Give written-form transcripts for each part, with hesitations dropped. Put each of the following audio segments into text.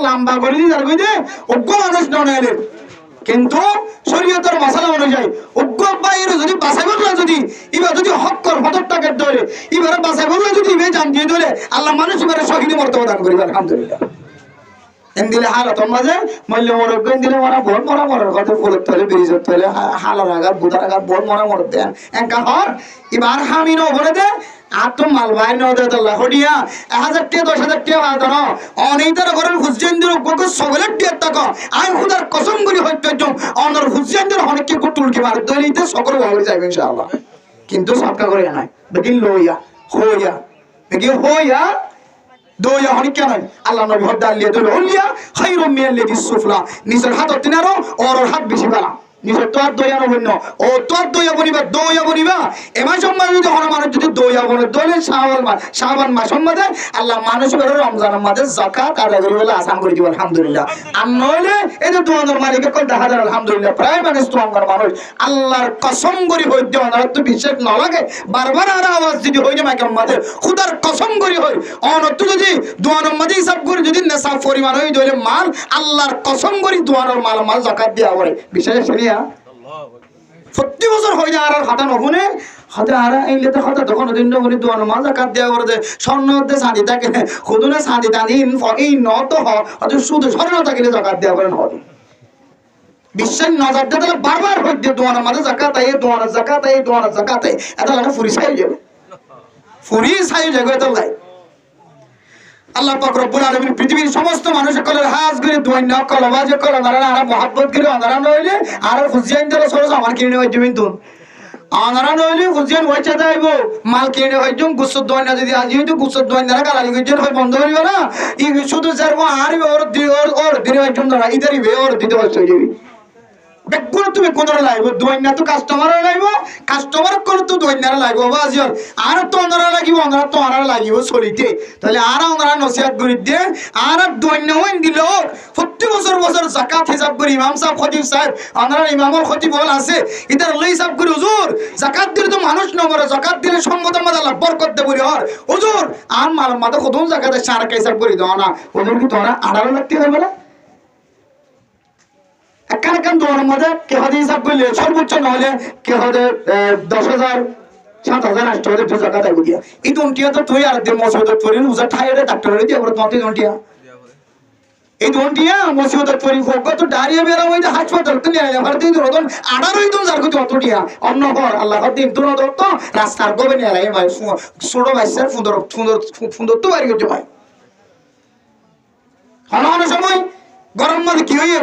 লম্বা করে দিয়ে যার কইতে অজ্ঞ মানুষ নয় কিন্তু শরীয়তের মশলা অনুযায়ী অজ্ঞ বাইরে যদি বাছাই করলে যদি এবার যদি হক কর হতর টাকার ধরে এবারে বাছাই করলে যদি ইবে জান দিয়ে ধরে আল্লাহ মানুষ এবারে শহীদ মর্তবা দান করিবে আলহামদুলিল্লাহ এন দিলে হালত মাঝে মল্য মরক গেন দিলে মরা বল মরা মরার কথা ফুলত তলে ব্রিজের তলে হালার আগার বুধার আগার বল মরা মর দেন একা হর এবার হামি ন বলে দে আর তো মাল ভাই ন দে তো হডিয়া 1000 টাকা 10000 টাকা আদর অনেকটার করেন হুজেন্দ্র গোগো সগলের টাকা টাকা আই খুদার কসম করি হইতে জম অনর হুজেন্দ্র অনেক কি গুটুল কি মার দইতে সকল ভাবে যাবে ইনশাআল্লাহ কিন্তু সবকা করে না বেগিন লইয়া হইয়া বেগি হইয়া দোয়া হনি কেন আল্লাহ নবী হদ্দা আল্লিয়া দোয়া হলিয়া খায়রুম মিনাল্লাযী সুফলা নিজের হাত তিনারো ওর হাত বেশি ভালো নিজের তোর দয়া নবন্য ও তোর দয়া বনিবা এমাই সম্মান যদি হন মানুষ যদি দয়া বলে দলে শাবান মাস সম্মাদে আল্লাহ মানুষ বের রমজানের মাঝে যাকাত আদায় করে বলে আসান করে দিব আলহামদুলিল্লাহ আর নইলে এই যে তোমাদের মালিকের কল দেখা যায় আলহামদুলিল্লাহ প্রায় মানুষ তোমার মানুষ আল্লাহর কসম করি হই দেওয়া তো বিশ্বাস না লাগে বারবার আর আওয়াজ যদি হই না মাইকের মাঝে খুদার কসম করি হই অনত্য যদি দোয়ানোর মাঝে হিসাব করে যদি নেশাব পরিমাণ হই দইলে মাল আল্লাহর কসম করি দোয়ানোর মাল যাকাত দেওয়া করে বিশেষ শরিয়া প্রতি বছর হয়ে যায় আর হাতা নবনে হাতে আর এইলে তো হাতা তখন দিন করে দোয়ান মাজা কাট দেওয়া করে যে স্বর্ণতে শান্তি থাকে খুদুনে শান্তি টানিন এই নত হয়তো শুধু স্বর্ণ থাকিলে জাকাত দেওয়া করেন হবে বিশ্বাস নজর দিতে বারবার হয়ে দিয়ে দোয়ানের মাঝে জাকাত এই দোয়ানের জাকাত এটা লাগে ফুরি ছাই যাবে এত লাই আল্লাহ পাক রব্বুল আলামিন পৃথিবীর সমস্ত মানুষের কলের হাজ করে দোয়ান না কলবাজ করে নারা আর মহব্বত করে আনারা নইলে আর হুজেন দরে সরস আমার কিনে হই দিবেন তুন আনারা নইলে হুজেন হইছে যাইবো মাল কিনে হই জুম গুসত দোয়ান না যদি আজ হইতো গুসত দোয়ান না গালালি গজন হই বন্ধ করিবা না ই শুধু যারবো আর ওর দিনে হই জুম না ইদারি বে ওর দিতে হই যাবি বেগুন তুমি কোন লাইব দোয়ান না তো কাস্টমার লাইব কাস্টমার কোন তো দোয়ান না লাইব বাজির আর তো ওনারা লাগিব ওনারা তো আর লাগিব চলিতে তাহলে আর ওনারা নসিহত করে দে আর দোয়ান না হইন দিল প্রতি বছর যাকাত হিসাব করে ইমাম সাহেব খতিব সাহেব ওনারা ইমামুল খতিব বল আছে ইদার লই হিসাব করে হুজুর যাকাত দিলে তো মানুষ ন মরে যাকাত দিলে সম্পদের মধ্যে আল্লাহ বরকত দে বলি হর হুজুর আর মাল মাথা কত যাকাতে সার হিসাব করে দাও না হুজুর কি তোরা 18 লাখ টাকা বলে কান দোয়ানের মধ্যে কে হদে হিসাব করলে সর্বোচ্চ নহলে কে হদে 10,000 7,000 8,000 টাকা জাকাত আইব দিয়া এই দন্টিয়া তো তুই আর দে মসজিদ পড়ি উজা ঠাইরে ডাক্তারে দিয়া বড় তন্তি দন্টিয়া এই দন্টিয়া মসজিদ পড়ি ফোক তো ডারিয়া বেরা হইতে হাসপাতাল তো নিয়ে আমার দিন রতন 18 দিন যার কত অতটিয়া অন্য ঘর আল্লাহ দিন তুন তো রাস্তার গোবে নিয়ে লাই ভাই ছোট বাইসার সুন্দর তো বাড়ি করতে ভাই হন সময় গরম মধ্যে কি হইয়ে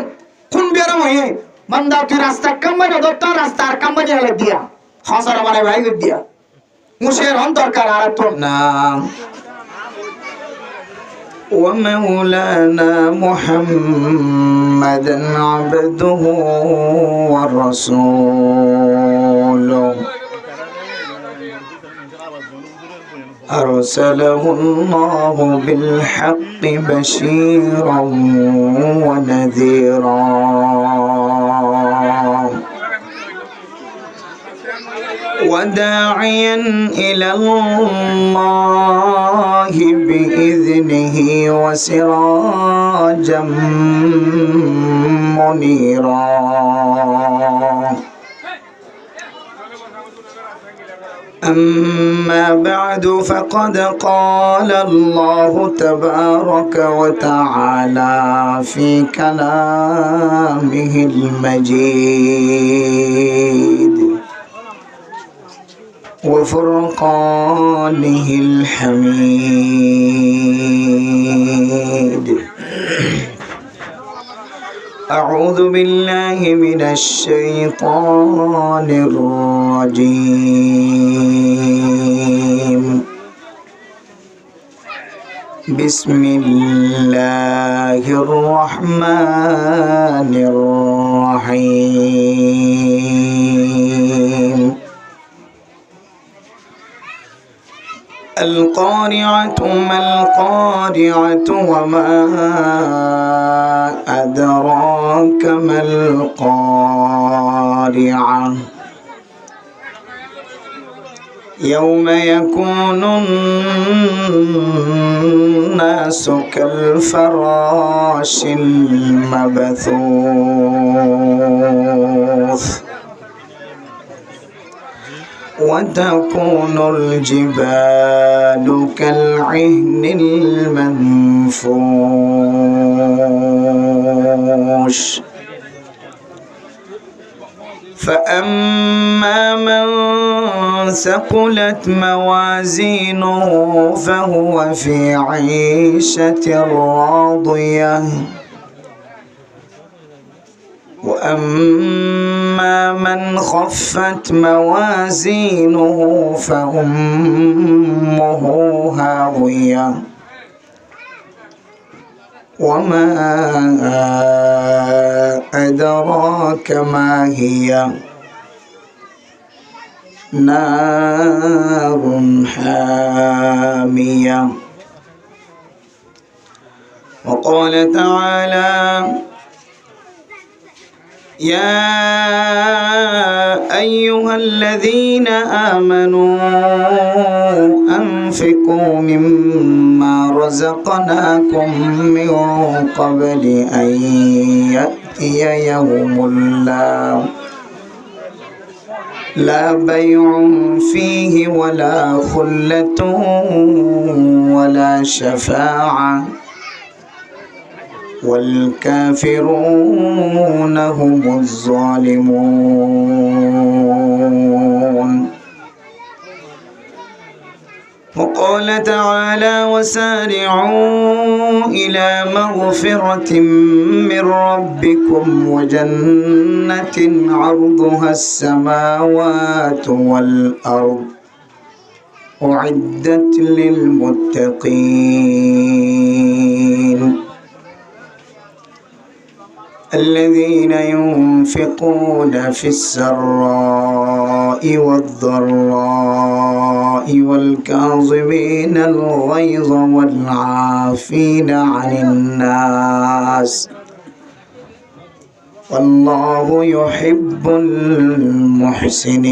কোন বেরম হয়ে বান্দা তুই রাস্তা কাম্বানি দত্ত রাস্তার কাম্বানি আলাই দিয়া হাসার মানে ভাই দিয়া মুশের হন দরকার আর তো না ومولانا محمد عبده ورسوله أرسله الله بالحق بشيرا ونذيرا وداعيا إلى الله بإذنه وسراجا منيرا أما بعد فقد قال الله تبارك وتعالى في كلامه المجيد وفرقانه الحميد أعوذ بالله من الشيطان الرجيم بسم الله الرحمن الرحيم القارعة ما القارعة وما أدراك ما القارعة يوم يكون الناس كالفراش المبثوث وتكون الجبال كالعهن المنفوش فأما من ثقلت موازينه فهو في عيشة راضية وأما من خفت موازينه فأمه هاوية وما أدراك ما هي نار حامية. وقال تعالى يا أيها الذين آمنوا أنفقوا مما رزقناكم من قبل أن يأتي يوم لا بيع فيه ولا خلة ولا شفاعة والكافرون هم الظالمون. وقال تعالى وسارعوا إلى مغفرة من ربكم وجنة عرضها السماوات والأرض أعدت للمتقين الذين ينفقون في السراء والضراء والكاظمين الغيظ والعافين عن الناس والله يحب المحسنين.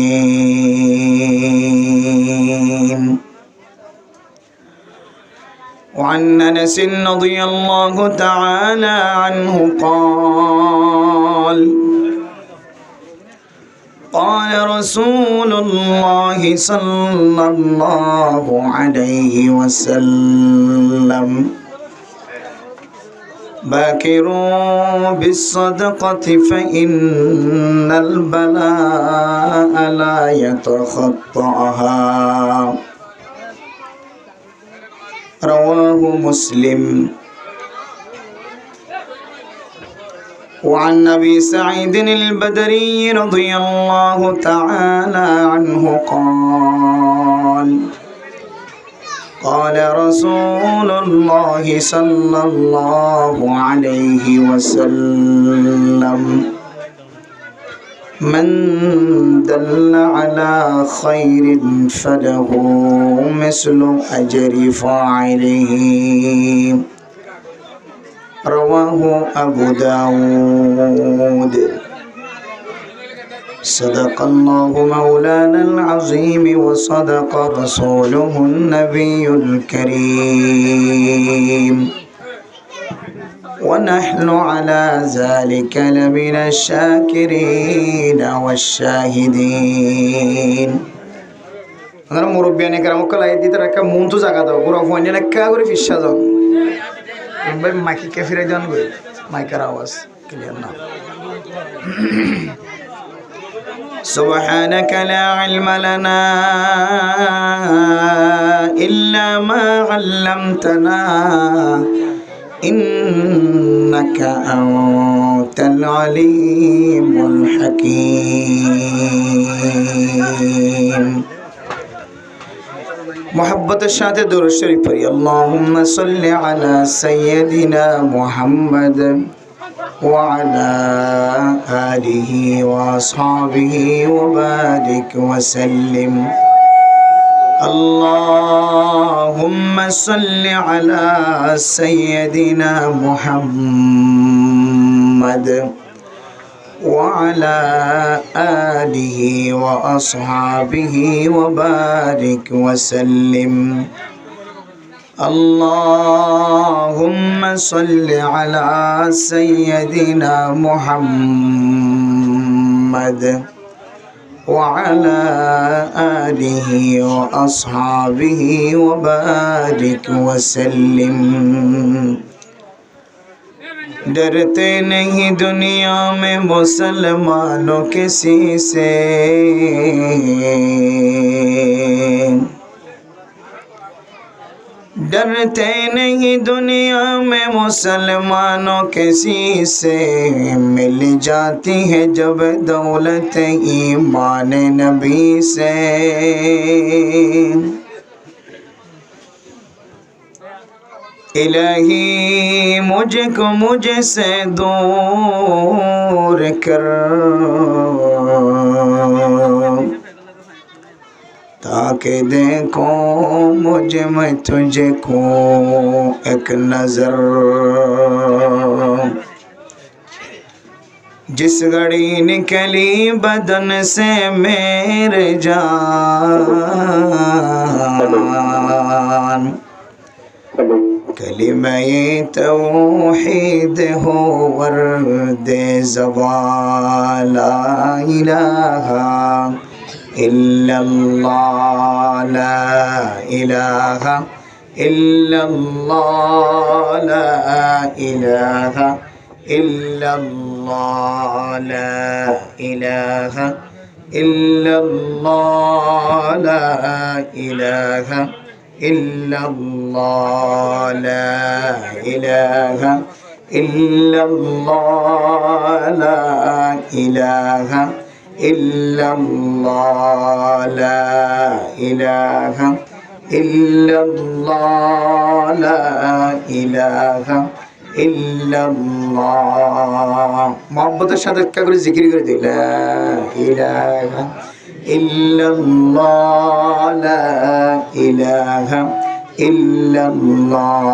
وعن أنس رضي الله تعالى عنه قال رسول الله صلى الله عليه وسلم باكروا بالصدقة فإن البلاء لا يتخطاها رواه مسلم. وعن أبي سعيد البدري رضي الله تعالى عنه قال رسول الله صلى الله عليه وسلم من دل على خير فله مثل أجر فاعله رواه أبو داود. صدق الله مولانا العظيم وصدق رسوله النبي الكريم ونحن على ذلك لمن الشاكرين والشاهدين. أنا مربيان كرام كلا يدي ترى مونتو زكاة غرف وانجنا كاغوري في الشذون بس مايك كفير جان غوري مايك راواس كليرنا. سبحانك لا علم لنا إلا ما علمتنا إنك أنت العليم الحكيم. محبت الشاة دور الشريف اللهم صل على سيدنا محمد وعلى آله وأصحابه وبارك وسلم. اللهم صل على سيدنا محمد وعلى آله وأصحابه وبارك وسلم اللهم صل على سيدنا محمد وعلى آله وأصحابه وبارك وسلم डरते नहीं दुनिया में मुसलमानों किसी से डरते नहीं दुनिया में मुसलमानों किसी से मिल जाती है जब दौलत ईमान नबी से इलाही मुझको मुझसे दूर कर ताकि देखो मुझे मैं तुझको एक नजर जिस घड़ी निकली बदन से मेरे जान कलिमा-ए तौहीद हो वर्दे ज़बान ला इलाहा इल्लल्लाह ला इलाहा इल्लल्लाह ला इलाहा इल्लल्लाह ला इलाहा इल्लल्लाह ला इलाहा इल्लल्लाह ला इलाहा इल्लल्लाह ला इलाहा इल्लल्लाह ला इलाहा इल्लल्लाह ला इलाहा इल्लल्लाह मोहब्बतेर साथे একটা করে জিকির করে দিই লা ইলাহা ইল্লাল্লাহ লা ইলাহা ইল্লাল্লাহ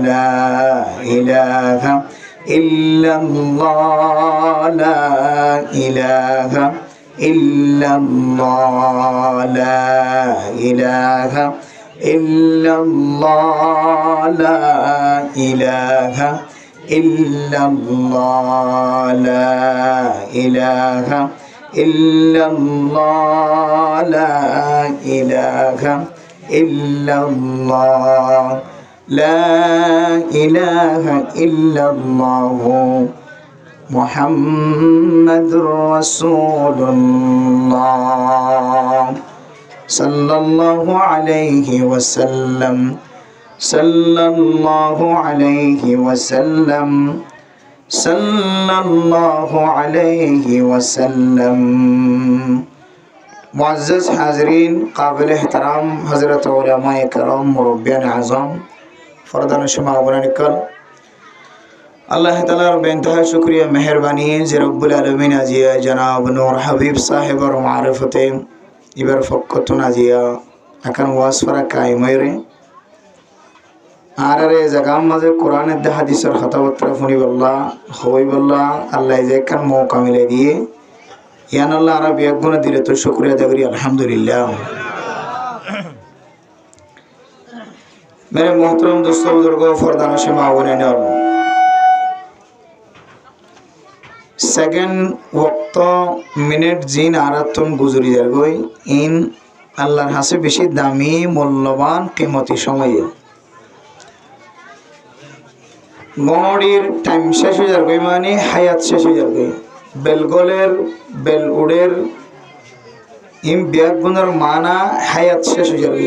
লা ইলাহা ইল্লাল্লাহ লা ইলাহা ইল্লাল্লাহ লা ইলাহা ইল্লাল্লাহ লা ইলাহা ইল্লাল্লাহ লা ইলাহা ইল্লাল্লাহ লা ইলাহা ইল্লাল্লাহ লা ইলাহা ইল্লাল্লাহ মুহাম্মাদুর রাসূলুল্লাহ সাল্লাল্লাহু আলাইহি ওয়াসাল্লাম সাল্লাল্লাহু আলাইহি ওয়াসাল্লাম সাল্লাল্লাহু আলাইহি ওয়াসাল্লাম মুআজ্জাজ হাজরিন কাবিল ইহতরাম হযরত উলামায়ে কেরাম মুরব্বিয়ান আযম ফরদান শুমা ওবরানিকল আল্লাহ তাআলার বেইনতহা শুকরিয়া মেহেরবানি যে রব্বুল আলামিন আজিয়া জনাব নূর হাবিব সাহেবের মারিফতে ইবার ফক্কতুন আজিয়া এখন ওয়াজ করা কায়েমরে আরে জায়গার মাঝে কোরআনের দে হাদিসের কথাবার্তা শুনি বললা হই বললা আল্লাহ যে কান মৌকা মিলে দিয়ে ইয়ান আল্লাহ আরবি এক গুণ দিলে তো শুকরিয়া আদায় করি আলহামদুলিল্লাহ मेरे मोहतरम दोस्तों बुजुर्गों फरदान शमा बने सेकेंड वक्त मिनट जिन आरातन गुजरी जार गई इन আল্লাহর হাসে বেশি দামি মূল্যবান কিমতি সময় গড়ির টাইম শেষ হয়ে যাবে মানে হায়াত শেষ হয়ে যাবে বেলগলের বেল উড়ের ইম বিয়াগুনের মানা হায়াত শেষ হয়ে যাবে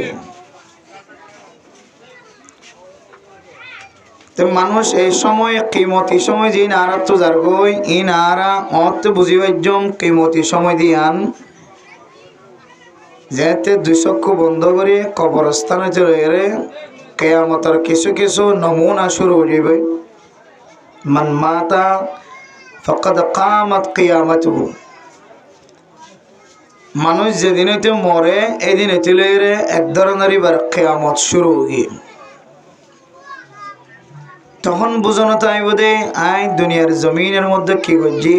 তো মানুষ এই সময় কিমতি সময় যে নারাত তো যার গই ই নারা অত বুঝিবাজ্যম কিমতি সময় দিয়ান যেতে দুই চক্ষু বন্ধ করে কবরস্থানে চলে গেলে কিয়ামতের কিছু কিছু নমুনা শুরু হয়ে যাবে মান মাতা ফাকাদ কামাত কিয়ামাতুহু মানুষ যেদিন হইতে মরে এই দিন হইতে লইরে এক ধরনের এবার কিয়ামত শুরু হয়ে তখন বুঝানো তাই বোধে আই দুনিয়ার জমিনের মধ্যে কি করছি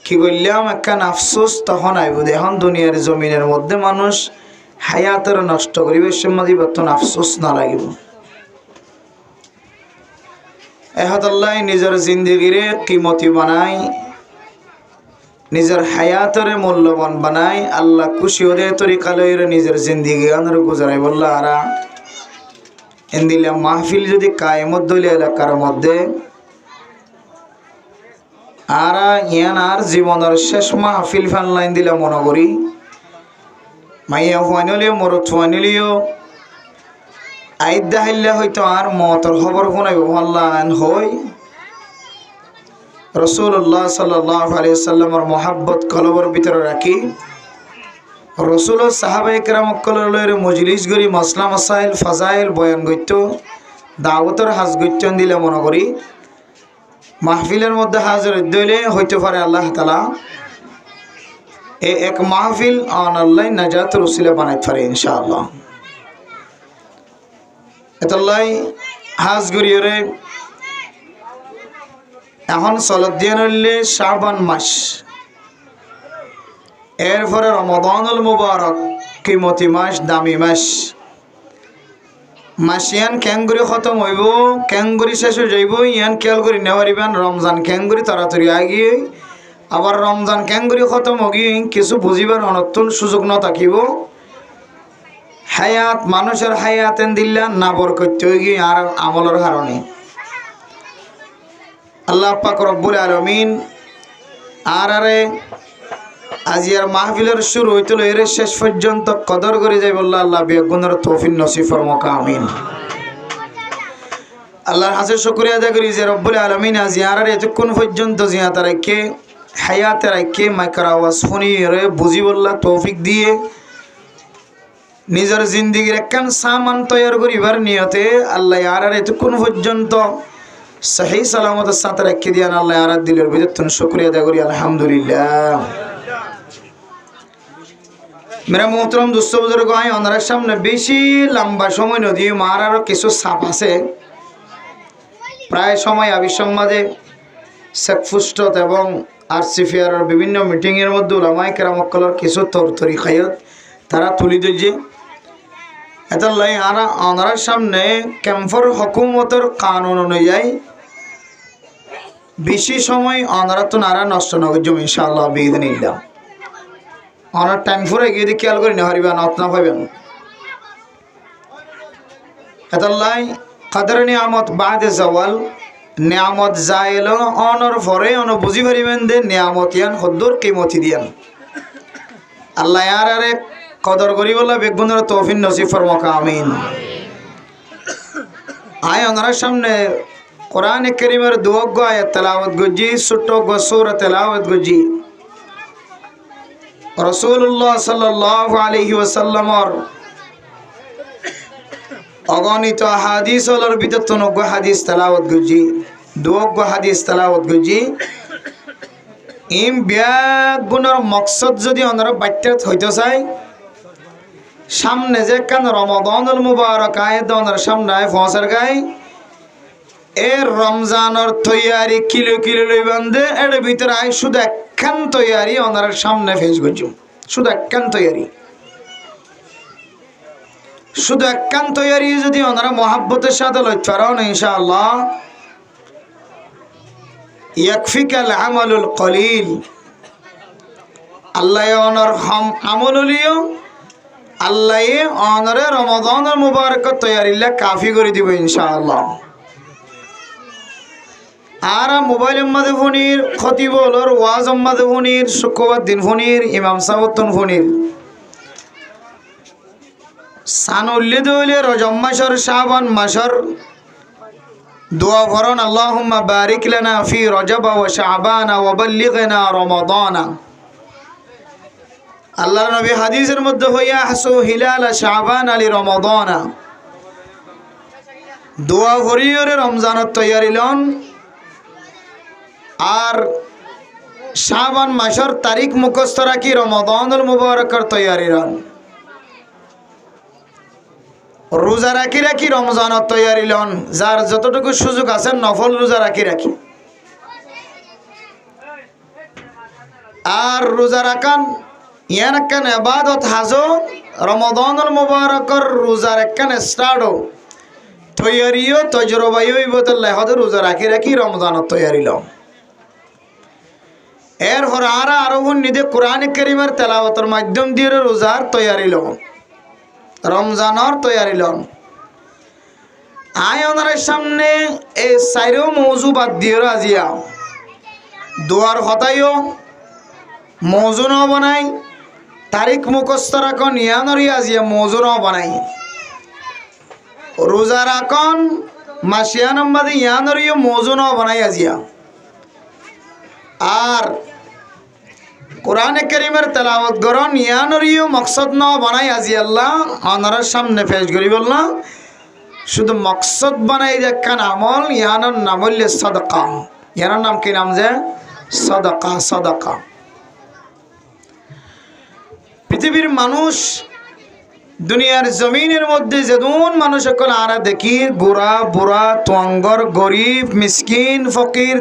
কি করলাম একখান আফসোস তখন আইব এখন দুনিয়ার জমিনের মধ্যে মানুষ হায়াতের নষ্ট করিবে সম্মাদি বর্তন আফসোস না লাগিব এহত আল্লাহ নিজের জিন্দগিরে কিমতি বানাই নিজের হায়াতের মূল্যবান বানাই আল্লাহ খুশি হলে তরিকা লইরে নিজের জিন্দগি আনার গুজারাই বললা আরা এন্দিলা মাহফিল যদি কায়েমত দইলে এলাকার মধ্যে আরা ইয়ান আর জীবনের শেষ মাহফিল ফানলাইন দিলা মনে করি মাইয়া ফুয়ানিলিও মরত ফুয়ানিলিও আইদা হাইল্লা হয়তো আর মতর খবর শুনাইব আল্লাহ হই রাসূলুল্লাহ সাল্লাল্লাহু আলাইহি সাল্লামের মহব্বত কলবের ভিতরে রাখি রাসূল ও সাহাবায়ে কেরাম কললের মজলিস গরি মাসলা মাসাইল ফাজাইল বয়ান গইতো দাওয়াতের হাজ গইতন দিলে মনে করি মাহফিলের মধ্যে হাজির হইলে হইতে পারে আল্লাহ তাআলা এই এক মাহফিল আন আল্লাহ নাজাতের উসিলা বানাইতে পারে ইনশাআল্লাহ এতলাই হাজ গরিয়রে এখন সলত দিয়ে নইলে শাবান মাস এরপরে রমাদানুল মুবারক কিমতি মাস দামি মাস মাসিয়ান ক্যাঙ্গুরি খতম হইব ক্যাঙ্গুরি শেষ হয়ে যাইব ইয়ান খেয়াল করি নেওয়ারিবেন রমজান ক্যাঙ্গুরি তাড়াতাড়ি আগিয়ে আবার রমজান ক্যাঙ্গুরি খতম হগিয়ে কিছু বুঝিবার অনতুন সুযোগ না থাকিব হায়াত মানুষের হায়াতেন দিল্লা না বরকত গিয়ে আর আমলের কারণে আল্লাহ পাক রব্বুল আলামিন আরে আজিয়ার মাহফিলের শুরু হইতল এর শেষ পর্যন্ত কদর করে যাই বললা আল্লাহ বেগুনের তৌফিক নসিব ফরমাক আমিন আল্লাহর হাতে শুকরিয়া আদায় করি যে রব্বুল আলামিন আজিয়ার এতক্ষণ পর্যন্ত জিয়া তারাকে হায়াতে রাখে মাইকরা আওয়াজ শুনি রে বুঝি বললা তৌফিক দিয়ে নিজের জিন্দেগির একখান সামান তৈরি করিবার নিয়তে আল্লাহ আর এতক্ষণ পর্যন্ত সহি সালামতের সাথে রেখে দিয়ান আল্লাহ আর দিলের ভিতর শুকরিয়া আদায় করি আলহামদুলিল্লাহ মেরা মোহতরম দুস্থ বুজুর্গ হয় ওনার সামনে বেশি লম্বা সময় নদী মার আরও কিছু সাপ আছে প্রায় সময় আবিসংবাদে শেখফুস্টত এবং আরসিফিয়ারের বিভিন্ন মিটিংয়ের মধ্যে উলামায়ে কেরামকলের কিছু তরতরি খায়ত তারা তুলি দিয়েছে এতাল্লাই আর ওনার সামনে ক্যাম্পর হুকুমতের কানুন অনুযায়ী বেশি সময় ওনারা তো নারা নষ্ট নগর ইনশাআল্লাহ বিইذনিল্লাহ অনার টাইম ফুরে গিয়ে দিয়ে খেয়াল করে নেওয়ারিবেন অতনা পাইবেন এতাল্লাই কাদের নিয়ামত বাদে জাওয়াল নিয়ামত যাইল অনর পরে অন বুঝি পারিবেন দে নিয়ামত ইয়ান হদ্দুর কিমতি দিয়ান আল্লাহ আরে কদর করি বলা বেগুনের তৌফিক নসিব ফরমাক আমিন আয় ওনার সামনে কোরআন কারীমের দুয়োগ্য আয়াত তেলাওয়াত গজি ছোট্ট সূরা তেলাওয়াত গজি রাসূলুল্লাহ সাল্লাল্লাহু আলাইহি ওয়াসাল্লামর অগণিত হাদিসের ভিতর তনগ্য হাদিস তেলাওয়াত গজি দুয়োগ্য হাদিস তেলাওয়াত গজি ইম বেগুনের মকসদ যদি ওনারা বাচ্চাত হইতে চায় সামনে যে কান রমাদানুল মুবারক আয় ওনার সামনে আয় ফসর গায় এর রমজানের তৈয়ারি কিলো কিলো লই বান্ধে এর ভিতরে আয় শুধু একখান তৈয়ারি ওনার সামনে ফেস করছি শুধু একখান তৈয়ারি শুধু একখান তৈয়ারি যদি ওনারা মহাব্বতের সাথে লইতে পারেন ইনশাআল্লাহ ইয়াকফিকাল আমালুল কলিল আল্লাহ ওনার আমললিও আল্লাহ ওনারে রমাদানের মুবারকের তৈয়ারিলা কাফি করে দিব ইনশাআল্লাহ আর মোবাইল মাঝে ফোনির খতিবলর ওয়াজ মাঝে ফোনির শুক্রবার দিন ফোনির ইমাম সাবতন ফোনির সানুল্লি দৌলে রজব মাসর শাবান মাসর দোয়া করুন আল্লাহুম্মা বারিক লানা ফি রজব ওয়া শাবান ওয়া বাল্লিগনা রমাদানা আল্লাহর নবী হাদিসের মধ্যে হইয়া হাসু হিলাল শাবান আলি রমাদানা দোয়া করিয়রে রমজানের তৈয়ারি লন আর শাবান মাসের তারিখ মুখস্থ রাখি রমাদানুল মুবারকের তৈয়ারি লন রোজা রাখি রাখি রমজানের তৈয়ারি লন যার যতটুকু সুযোগ আছে নফল রোজা রাখি রাখি আর রোজা রাখান ইয়ান একখান এবাদত হাজো রমাদানুল মুবারকর রোজার একখান স্টার্টও তৈয়ারিও তজরবাইও ইবতুল্লাহ হদ রোজা রাখি রাখি রমজানত তৈয়ারি লম এর হর আরো নিদে কোরআন কারীমের তেলাওয়াতের মাধ্যম দিয়ে রোজার তৈয়ারি লম রমজানের তৈয়ারি লম আয় ওনার সামনে এই সাইরো মৌজু বাদ দিয়ে আজিয়া দোয়ার হতাইও মৌজু ন বানাই তারিখ মুখস্থ রাখন ইয়ানরি আজিয়া মৌজু ন বানাই রোজা রাখন মাসিয়া নম্বরে ইয়ানরিও মৌজু ন বানাই আজিয়া আর কোরআনে কারীমের তেলাওয়াত গরন ইয়ানরিও মকসদ ন বানাই আজি আল্লাহ ওনার সামনে পেশ করি বললাম শুধু মকসদ বানাই দেখান আমল ইয়ানোর নাম হইলে সাদাকা ইয়ানোর নাম কি নাম যে সাদাকা সাদাকা পৃথিবীর মানুষ দুনিয়ার জমিনের মধ্যে যেমন মানুষ সকল আরা দেখি বুড়া বুড়া তোয়াঙ্গর গরিব মিসকিন ফকির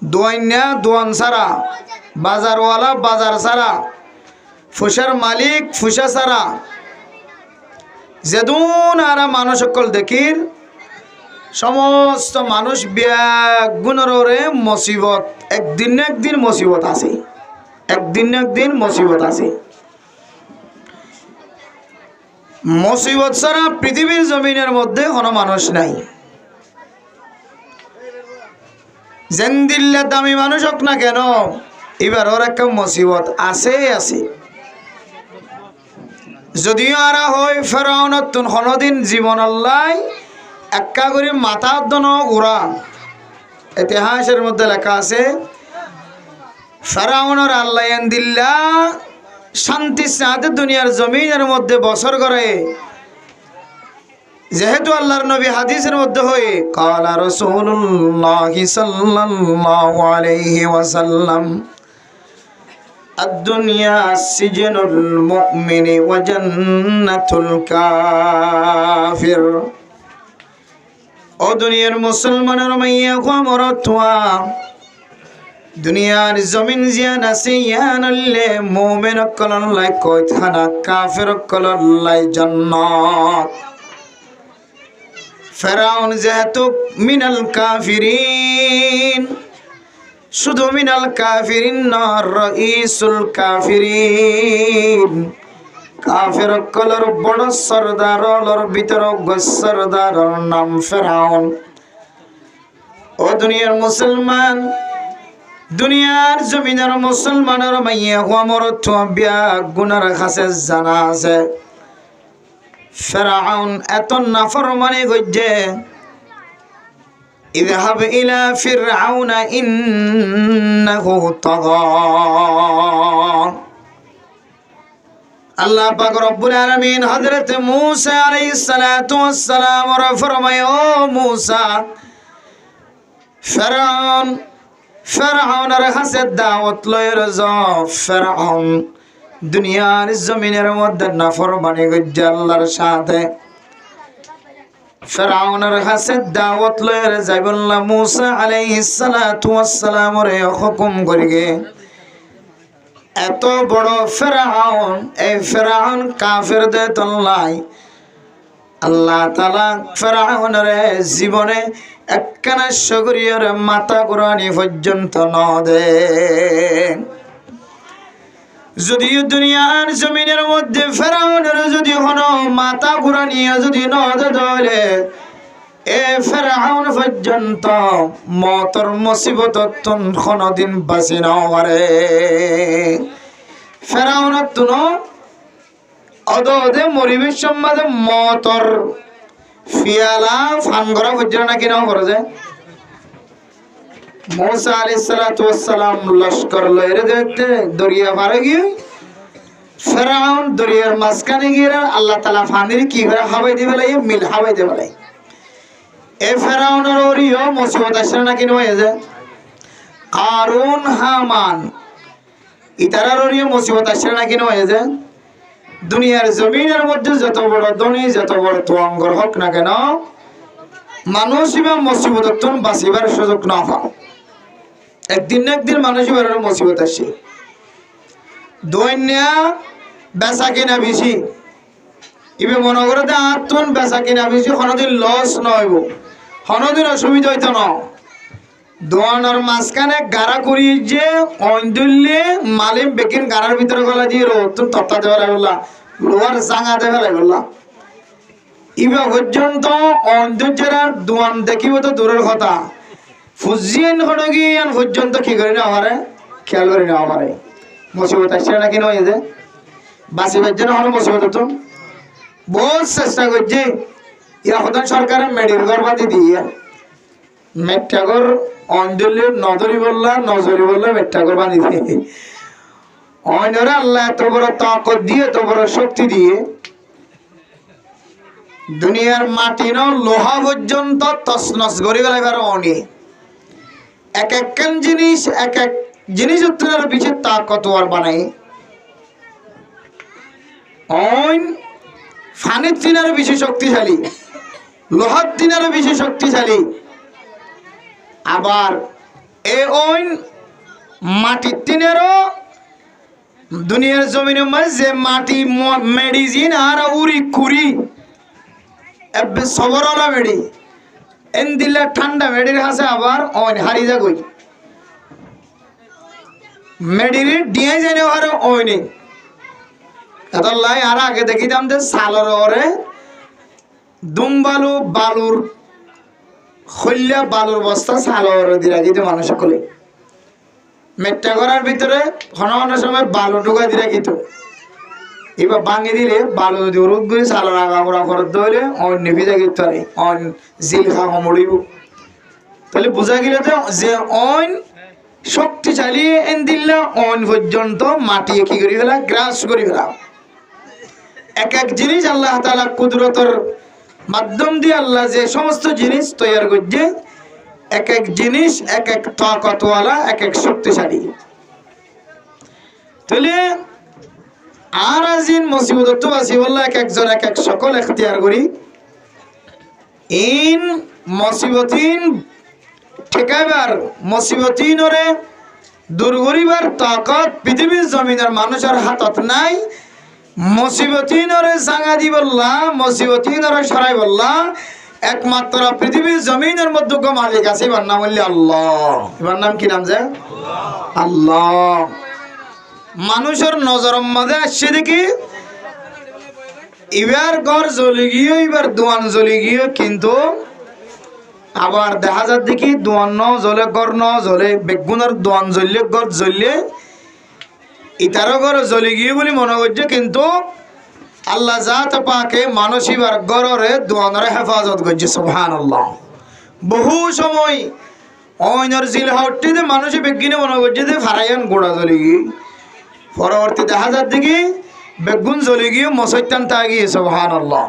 দোয়াইনা দোয়ান সারা বাজারওয়ালা বাজার সারা ফুসার মালিক ফুসা সারা যেদুন আরা মানুষ সকল দেখির সমস্ত মানুষ ব্যাগুণরে মুসিবত একদিন না একদিন মুসিবত আছে একদিন না একদিন মুসিবত আছে মুসিবত ছাড়া পৃথিবীর জমিনের মধ্যে কোনো মানুষ নাই জেন্দিল্লা দামি মানুষ হোক না কেন এবার ওর একটা মুসিবত আছে আছে যদিও আরা হয় ফেরাউনত কোনদিন জীবন আল্লাহ একা করে মাথা দন উড়া ইতিহাসের মধ্যে লেখা আছে ফেরাউনের আল্লাহ দিল্লা শান্তি সাথে দুনিয়ার জমিনের মধ্যে বছর করে যেহেতু আল্লাহর নবী হাদিসের মধ্যে হয়ে কালা রাসূলুল্লাহ সাল্লাল্লাহু আলাইহি ওয়াসাল্লাম الدنيا سجن المؤمن وجنة الكافر ও দুনিয়ার মুসলমানের মাইয়া গোমরতওয়া দুনিয়ার জমিন জিয়ান আছে ইয়ানলে মুমিন কললাই কয়খানা কাফির কললাই জান্নাত ফেরাউন যেহেতু মিনাল কাফিরিন শুধু মিনাল কাফিরিন না রাইসুল কাফিরিন কাফির কলর বড় সরদারর ভিতর সরদারর নাম ফেরাউন ও দুনিয়ার মুসলমান দুনিয়ার জমিনের মুসলমানের মাইয়া হমর থবিয়া গুনার কাছে জানা আছে ফেরাউন এত নাফরমানি গজ্জে اذهب الى فرعون انه طغى আল্লাহ পাক রব্বুল আলামিন হযরত মূসা আলাইহিস সালাতু ওয়াস সালাম ওর ফরমায় ও মূসা ফেরাউনের কাছে দাওয়াত লয়ের যাও ফেরাউন দুনিয়ার জমিনের মধ্যে নাফরমানি গজ্জে আল্লাহর সাথে ফেরাউনের কাছে দাওয়াত লয়ের যাইবল্লা মূসা আলাইহিস সালাতু ওয়াস সালাম রে হুকুম করিগে এত বড় ফেরাউন এই ফেরাউন কাফের দে তল্লাই আল্লাহ তাআলা ফেরাউনের জীবনে একখানা সগরিয়ার মাথা কুরানি পর্যন্ত ন দে যদিও দুনিয়ার জমিনের মধ্যে ফেরাউনের যদি কোনো মাথা কুরানিয়া যদি ন দলে এ ফেরাউন পর্যন্ত মতর মুসিবত কোনদিন বাঁচি ন পারে ফেরাউনের তুন অদে মরিবের সম্বাদে মতর ফিয়ালা ফান করা পর্যন্ত নাকি নাও করে যায় মূসা আলাইহিস সালাতু ওয়াস সালাম লস্কর লইরে দেখতে দরিয়া পারে গিয়ে ফেরাউন দরিয়ার মাঝখানে গিয়ে আল্লাহ তাআলা ফানির কি করে হাওয়াই দিবে লাই মিল হাওয়াই দিবে লাই এ ফেরাউনের ওরিও মুসিবত আসে নাকি নয় যায় কারুন হামান ইতারার ওরিও মুসিবত আসে নাকি নয় যায় দুনিয়ার জমিনের মধ্যে যত বড় ধনী যত বড় তোয়াঙ্গর হোক না কেন মানুষ বা মুসিবত বাঁচিবার সুযোগ না পায় একদিন না একদিন মানুষের বাড়ির মুসিবত আসে দৈন্যা বেচা কিনা বেশি ইবে মনে করে যে আত্মন বেচা কিনা বেশি কোনোদিন লস নইব কোনোদিন অসুবিধা হইতো না দোয়ানোর মাঝখানে গাড়া করি যে অঞ্জল্যে মালিম বেকিন গাড়ার ভিতরে গলা দিয়ে রোতুন তত্তা দেওয়া লাগলা লোহার জাঙা দেওয়া লাগলা ইবে পর্যন্ত অঞ্জলরা দোয়ান দেখিব তো দূরের কথা ফুজিয়েন হনগিয়ান পর্যন্ত কি করি না আমারে খেয়াল করি না আমারে মুসিবত আসছে নাকি নয় যে বাঁচিবার জন্য হলো মুসিবত তো বহুত চেষ্টা করছি এখন সরকারের মেডিকেল ঘর বাদি দিয়ে মেট্টাগর অঞ্জলির নজরি বললা নজরি বললে মেট্টাগর বাঁধি দিয়ে অন্যরা আল্লাহ এত বড় তাকত দিয়ে এত বড় শক্তি দিয়ে দুনিয়ার মাটি ন লোহা পর্যন্ত তসনস গড়ি গেলাবার অনি এক একখান জিনিস এক এক জিনিস উত্তরের পিছিয়ে তাকতওয়ার বানাই অন ফানির তিনারও বেশি শক্তিশালী লোহার তিনারও বেশি শক্তিশালী আবার এ ওন মাটির তিনেরও দুনিয়ার জমিনের মাঝে যে মাটি মেডিসিন আর উড়ি কুড়ি সবরলা মেডি এন দিলে ঠান্ডা মেডির কাছে আবার অন হারি যা গই মেডির দিয়ে জানে আর ওইনি এতলাই আর আগে দেখিতাম যে সালর ওরে দুমবালু বালুর খল্লা বালুর বস্তা সালর দিয়ে রাখিতে মানুষ সকলে মেট্টা করার ভিতরে ঘন ঘন সময় বালু ঢুকা দিয়ে রাখিত এবার ভাঙি দিলে বালু যদি রোদ করে সালর আগামরা করতে ধরে অন নিভি যাগিত পারে অন জিল খা মরিব তাহলে বোঝা গেল যে অন শক্তিশালী এন দিল্লা অন পর্যন্ত মাটি কি করি ফেলা গ্রাস করি ফেলা এক এক জিনিস আল্লাহ তাআলা কুদরতের মাধ্যম দিয়ে আল্লাহ যে সমস্ত জিনিস তৈরি করছে এক এক জিনিস এক এক তাকতওয়ালা এক এক শক্তিশালী তাহলে আর আজিন মুসিবত তো আসি বললা এক একজন এক এক সকল এখতিয়ার করি ইন মুসিবতিন ঠেকাইবার মুসিবতিনরে দূর করিবার তাকত পৃথিবীর জমিনের মানুষের হাতত নাই মুসিবতিনরে সাঙ্গা দি বললা মুসিবতিনরে সরাই বললা একমাত্র পৃথিবীর জমিনের মধ্যে গো মালিক আছে এবার নাম বললি আল্লাহ এবার নাম কি নাম যে আল্লাহ মানুষের নজরের মধ্যে আসছে দেখি এবার ঘর জ্বলে গিয়ে এবার দোয়ান জ্বলে গিয়ে কিন্তু আবার দেখা যায় দেখি দোয়ান ন জ্বলে ঘর ন জ্বলে বেগুনের দোয়ান জ্বললে ঘর জ্বললে ইতারও ঘর জ্বলে গিয়ে বলে মনে করছে কিন্তু আল্লাহ জাত পাকে মানুষ এবার ঘরে দোয়ানরে হেফাজত করছে সুবহানাল্লাহ বহু সময় অইনর জিল হট্টিতে মানুষ বেগিনে মনে করছে যে ফারাইয়ান গোড়া জ্বলে গিয়ে পরবর্তী দেখা যায় দেখি বেগুন জ্বলে গিয়ে মসৈতান তা গিয়ে সুবহানাল্লাহ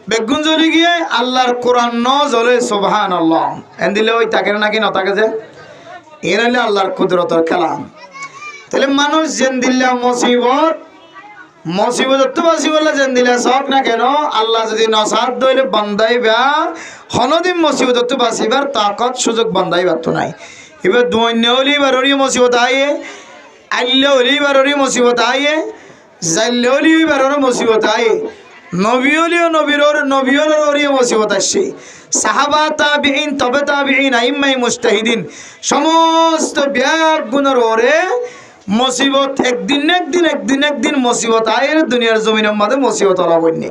বেগুন জ্বলে গিয়ে আল্লাহর কোরআন ন জ্বলে সুবহানাল্লাহ এন দিলে ওই তাকে নাকি ন তাকে যে এর হলে আল্লাহর কুদরতের খেলা তাহলে মানুষ জেন দিল্লা মুসিবত তো বাসি বলে জেন দিলে সব না কেন আল্লাহ যদি নসাদ দইলে বান্দাইবা হনদিন মুসিবত তো বাসিবার তাকত সুযোগ বান্দাইবার তো নাই এবার দৈন্য হলি বাররি মুসিবত আইয়ে আল্লে হলি বাররি মুসিবত আইয়ে জাল্লে হলি বারর মুসিবত আইয়ে নবী হলিও নবীর ওরিও মুসিবত আসছে সাহাবা তাবিঈন তবে তাবিঈন আইম্মাই মুজতাহিদিন সমস্ত ব্যাগ গুণের ওরে মুসিবত একদিন মুসিবত আয়ের দুনিয়ার জমিনের মধ্যে মুসিবত অলাবন্যে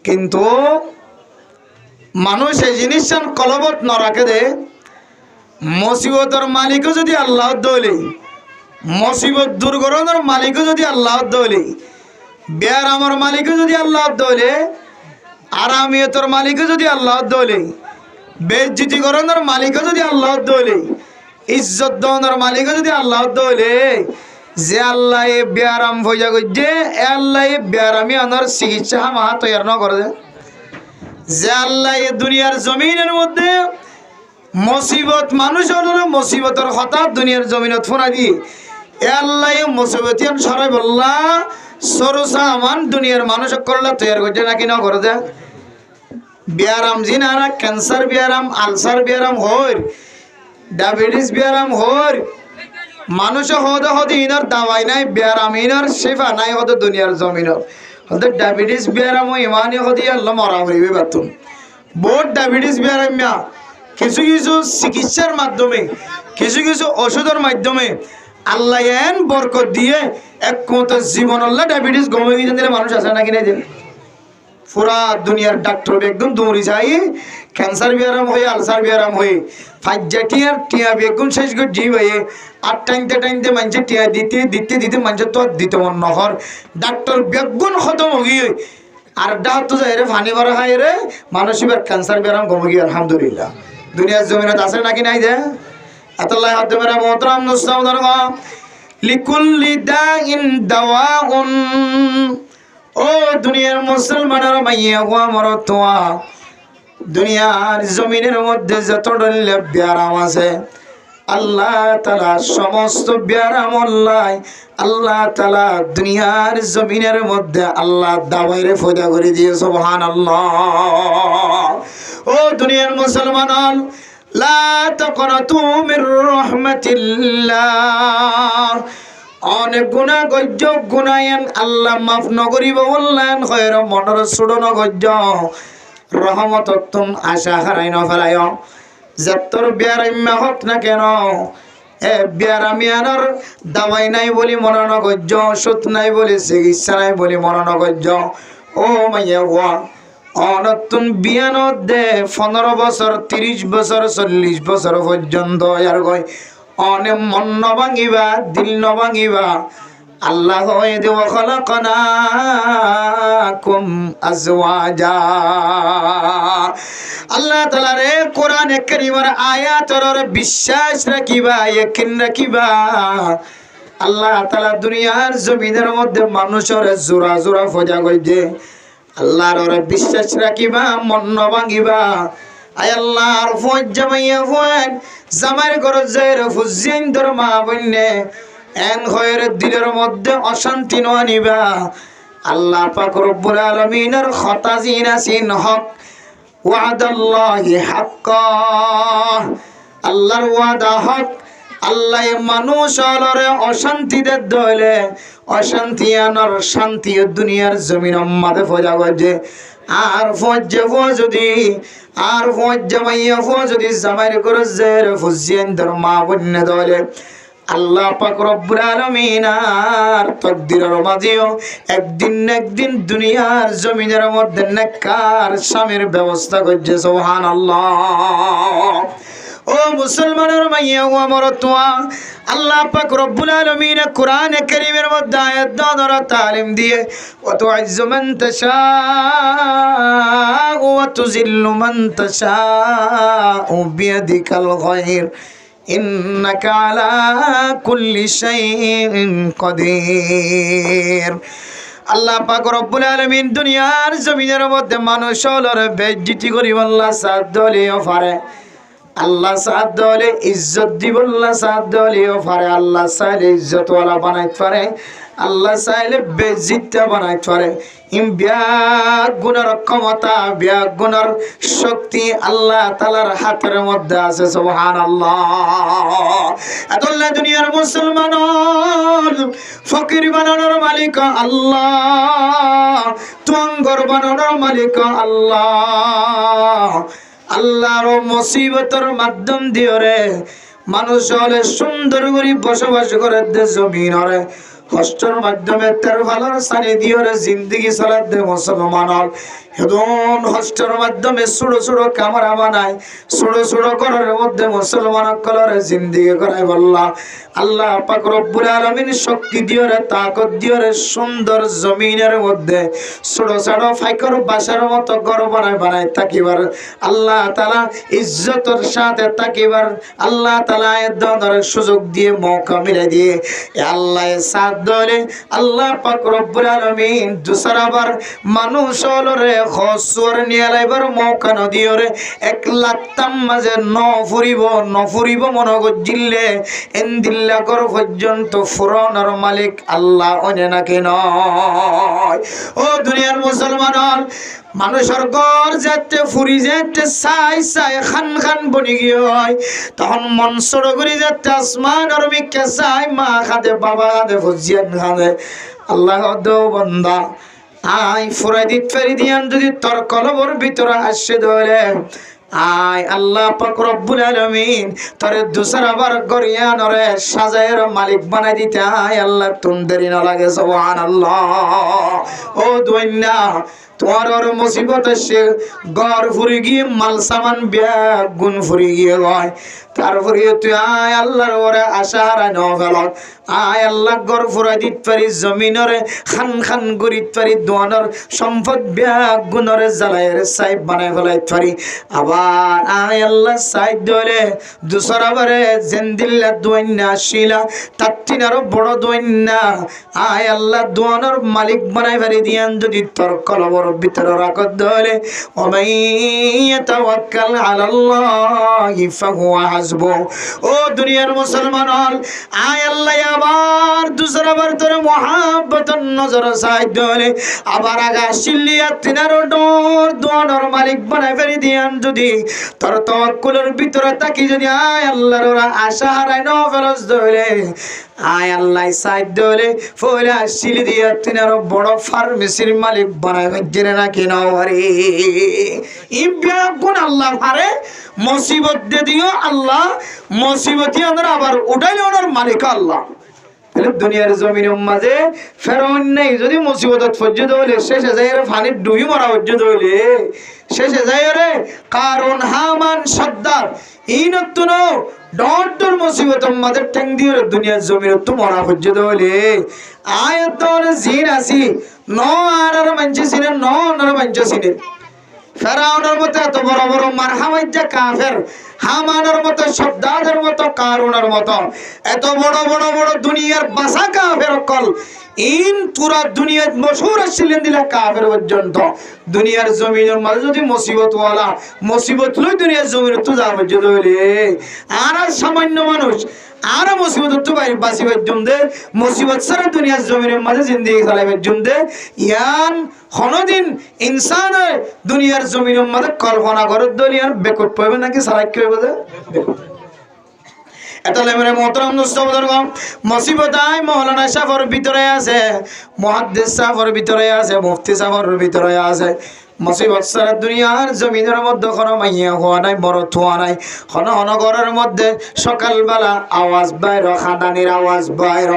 কিন্তু মানুষ এই জিনিস কলবত ন রাখে দে মুসিবতের মালিকও যদি আল্লাহ দৌলে মুসিবত দুর্ঘটনার মালিকও যদি আল্লাহ দৌলে বেয়ারামর মালিকও যদি আল্লাহ দৌলে আরামিয়তর মালিকও যদি আল্লাহ দৌলে বেজ্জিতিকরণের মালিকও যদি আল্লাহ দৌলে ইজ্জত দনের মালিকও যদি আল্লাহ দৌলে যে আল্লাহ এ বেয়ারাম ভইয়া গজ্জে এ আল্লাহ এ বেয়ারামি আনার চিকিৎসা মাহা তৈরি ন করে যে আল্লাহ এ দুনিয়ার জমিনের মধ্যে মুসিবত মানুষ হলো মুসিবতের হঠাৎ দুনিয়ার জমিনত ফোনা দিয়ে এ আল্লাহ এ মুসিবতিয়ান সরাই বললা সরসা আমান দুনিয়ার মানুষ করলে তৈরি করছে নাকি ন করে দে বেয়ারাম জিনারা ক্যান্সার বেয়ারাম আলসার বেয়ারাম হয় ডায়াবেটিস ব্যারাম হর মানুষ হদে হদে ইনার দাওয়াই নাই ব্যারাম ইনার শেফা নাই হদে দুনিয়ার জমিনত হদে ডায়াবেটিস ব্যারাম ইমানি হদি আল্লাহ মরা হইবে বাতুন বহুত ডায়াবেটিস ব্যারাম মিয়া কিছু কিছু চিকিৎসার মাধ্যমে কিছু কিছু ওষুধের মাধ্যমে আল্লাহ এন বরকত দিয়ে একমত জীবন আল্লাহ ডায়াবেটিস গমে গিয়ে দিলে মানুষ আছে নাকি নাই দিন পুরা দুনিয়ার ডাক্তার একদম দৌড়ি যাই ক্যান্সার ব্যারাম হয়ে আলসার ব্যারাম হয়ে ফাইজাটিয়ার টিয়া বেগুন শেষ করে জি ভাইয়ে আর টাইনতে টাইনতে মানুষের টিয়া দিতে দিতে দিতে মানুষের তো দিতে মন নহর ডাক্তার বেগুন খতম হয়ে আর ডাক তো যায় রে ফানি ভরা খাই রে মানুষ এবার ক্যান্সার ব্যারাম গমে গিয়ে আলহামদুলিল্লাহ দুনিয়ার জমিনত আছে নাকি নাই দে আতাল্লাহ হাতে মেরা মোহতরাম নুসরাত দরগা লিকুল্লি দাইন দাওয়াউন ও দুনিয়ার মুসলমানের মাইয়া গো আমার তোয়া দুনিয়ার জমিনের মধ্যে যত ডলে ব্যারাম আছে আল্লাহ তাআলা সমস্ত ব্যারাম আল্লাহ তাআলা দুনিয়ার জমিনের মধ্যে আল্লাহ দাওয়াইরে ফয়দা করে দিয়ে সুবহানাল্লাহ ও দুনিয়ার মুসলমান লা তাকনাতু মির রাহমাতিল্লাহ অনেক গুনাহ গজ্জ গুনায়ান আল্লাহ মাফ নকরিব বললেন খয়র মনৰ ছুড় নগজ্জ রহমততুন আশা হারাই নফেলায় যতর বিয়ারাম্যা হোক না কেন এ বিয়ারামিয়ানোর দাওয়াই নাই বলি মনে নগজ্জ ওষুধ নাই বলি চিকিৎসা নাই বলি মনে নগজ্জ ও মাইয়া ওয়া অনতুন বিয়ানত দে 15 বছর 30 বছর 40 বছর পর্যন্ত আর গয় অনে মন নভাঙিবা দিল নভাঙিবা আল্লাহ হয়ে দেব খলাকনাকুম আজওয়াজা আল্লাহ তাআলা রে কোরআনে কারীমের আয়াতর বিশ্বাস রাখিবা ইয়াকিন রাখিবা আল্লাহ তাআলা দুনিয়ার জমিনের মধ্যে মানুষের জোড়া জোড়া ফজা কইছে আল্লাহর ওরে বিশ্বাস রাখিবা মন নভাঙিবা আয় আল্লাহর ফজ জামাইয়া ফজ জামাইর ঘর যাইর ফুজিন তোর মা বন্যে এন খয়ের দিলের মধ্যে অশান্তি নিবা আল্লাহ পাক রব্বুল আলামিনের খতাজিন আসিন হক ওয়াদাল্লাহি হাক্কা আল্লাহর ওয়াদা হক আল্লাহ মানুষের অশান্তি দে দলে অশান্তি আনার শান্তি দুনিয়ার জমিন মাঝে ফজা গজে আর ফজ্জে যদি আর ফজ্জা মাইয়া যদি জামাইর করে জের ফুজিয়েন তোর মা বন্য দলে আল্লাহ পাক রব্বুল আলামিন আর তাকদীরের মাঝেও একদিন না একদিন দুনিয়ার জমিনের মধ্যে নেককার স্বামীর ব্যবস্থা করছে সুবহানাল্লাহ ও মুসলমানের মাইয়া ও আমার তোয়া আল্লাহ পাক রব্বুল আলামিন কোরআনে কারীমের মধ্যে আয়াত দ্বারা তালিম দিয়ে ওয়া তুইজ্জু মান তাশা ওয়া তুযিল্লু মান তাশা বিয়াদিকাল গায়র ইন্নাকা আলা কুল্লি শাইইন কাদির আল্লাহ পাক রব্বুল আলামিন দুনিয়ার জমিনের মধ্যে মানুষের বেইজ্জতি করি আল্লাহ সাথ দলিও পারে আল্লাহ সাথ দলে ইজ্জত দিবল্লা সাথ দলিও পারে আল্লাহ চাইলে ইজ্জতওয়ালা বানাইতে পারে আল্লাহ চাইলে বেইজ্জতটা বানাইতে পারে ব্যাগ গুণের ক্ষমতা ব্যাগ গুণের শক্তি আল্লাহ তাআলার হাতের মধ্যে আছে সুবহানাল্লাহ আল্লাহ দুনিয়ার মুসলমান ফকির বানানোর মালিক আল্লাহ তুঙ্গর বানানোর মালিক আল্লাহ আল্লাহর মুসিবতের মাধ্যম দিয়ে রে মানুষ হলে সুন্দর করে বসবাস করে দে জমিন রে কষ্টের মাধ্যমে তের ভালোর সানি দিয়ে রে জিন্দগি চালাত দে মুসলমান হেদন কষ্টের মাধ্যমে ছোটো ছোটো কামরা বানায় ছোটো ছোটো ঘরের মধ্যে মুসলমান কলরে জিন্দগি করাই বললা আল্লাহ পাক রব্বুল আলামিন শক্তি দিয়ে রে তাকত দিয়ে রে সুন্দর জমিনের মধ্যে ছোটো ছোটো ফাইকর বাসার মতো ঘর বানায় থাকিবার আল্লাহ তাআলা ইজ্জতের সাথে থাকিবার আল্লাহ তাআলা এর সুযোগ দিয়ে মৌকা মিলে দিয়ে আল্লাহ সাথ দলে আল্লাহ পাক রব্বুল আলামিন দুসরাবার মানুষ হলরে খসুয়ার নিয়ে লাইবার মৌকা নদীরে 1 লাখ তাম মাঝে নফুরিব মন গজিলে এন্দিল্লা কর পর্যন্ত ফুরনের মালিক আল্লাহ অনে নাকি নয়। ও দুনিয়ার মুসলমান, মানুষের ঘর যেতে ফুরি যেতে চাই খান খান বনি গিয়ে হয়, তখন মন সড় করি যেতে আসমানের মিকে চাই মা খাদে বাবা খাদে ফুজিয়ান খাদে। আল্লাহ দো বন্দা আই ফুরাই দিত ফেরি দিয়ান যদি তোর কলবর ভিতরে আসে ধরে আয় আল্লাহ পাক রব্বুল আলামিন তোরে দুসরা বার গরিয়ানরে সাজায়ের মালিক বানাই দিতে আয় আল্লাহ তুম দেরি না লাগে সুবহানাল্লাহ। ও দুনিয়া তোমার মুসিবত এসে ঘর ফুরি গিয়ে মাল সামান ব্যাগ গুণ ফুরি গিয়ে গয়, তারপরে তুই আয় আল্লাহর ওরে আশা হারাই ন ফেল। আয় আল্লাহ ঘর ফুরাই দিত পারি, জমিনরে খান খান গরিত পারি, দোয়ানোর সম্পদ ব্যাগ গুণরে জ্বালাইয়ের সাইব বানাই ফেলাই পারি। আবার আয় আল্লাহ সাইড ধরে দুসরা বারে জেন্দিল্লা দোয়ান্না শিলা তার তিন আরো বড় দোয়ান্না আয় আল্লাহ দোয়ানোর মালিক বানাই পারি দিয়ান যদি তোর কলবর ভিতরে রাখত ধরে ওমাইয়াতাওয়াক্কাল আলাল্লাহি ফাহুয়া হাসবু। ও দুনিয়ার মুসলমান, আয় আল্লাহ আবার দুসরা বার তোর মহাব্বতের নজর সাইড ধরে আবার আগা শিলিয়া তিনারো ডোর দোয়ানোর মালিক বানাই পারি দিয়ান যদি তোর তাওয়াক্কুলের ভিতরে থাকি যদি আয় আল্লাহর ওরা আশা হারাই ন ফেরজ ধরে আয় আল্লাহ সাইড ধরে ফলে শিলি দিয়া তিনারো বড় ফার্মেসির মালিক বানাই জেনে নাকি নরে ইব্যা গুণ আল্লাহ পারে মুসিবত দে দিও আল্লাহ, মুসিবতই আমরা আবার উঠাইলে ওনার মালিক আল্লাহ। দুনিয়ার জমিনের মাঝে ফেরাউন নেই যদি মুসিবত পর্যন্ত হইলে শেষে যাই পানির ডুবি মরা পর্যন্ত হইলে শেষে যাই রে কারণ হামান সদ্দার ইনতুন ডর মুসিবতের মাঝে ঠ্যাং দিয়ে দুনিয়ার জমির তো মরা পর্যন্ত হইলে আয়তন জিন আসি ন আর মানছে সিনে ন অনার মানছে সিনে ফেরাউনের মতো এত বড় বড় মারহামাইজা কাফের, হামানের মতো সদ্দাদের মতো কারুনের মতো এত বড় বড় বড় দুনিয়ার বাসা কাফের কল ইন পুরা দুনিয়ার মশহুর ছিলেন দিলা কাফের পর্যন্ত। দুনিয়ার জমিনের মাঝে যদি মুসিবত ওয়ালা মুসিবত লই দুনিয়ার জমিনে তো যাবে যদি হইলে আর সামান্য মানুষ আর মুসিবত তো বাইরে বাঁচিবার জন্য মুসিবত ছাড়া দুনিয়ার জমিনের মাঝে জিন্দেগি চালাইবার জন্য ইয়ান কোনদিন ইনসান দুনিয়ার জমিনের মাঝে কল্পনা করার দলিয়ান বেকুট পাইবে নাকি সারাই কি হইবে বেকুট। এতলে মেরে মোহতরম দোস্তবুজুর্গম, মুসিবত আই মাওলানা সাহেবের ভিতরে আছে, মুহাদ্দিস সাহেবের ভিতরে আছে, মুফতি সাহেবের ভিতরে আছে। মুসিবত সারা দুনিয়ার জমিনের মধ্যে কোনো মাইয়া হওয়া নাই, বড় থোয়া নাই। হন ঘরের মধ্যে সকালবেলা আওয়াজ বাইর, খাদানির আওয়াজ বাইর,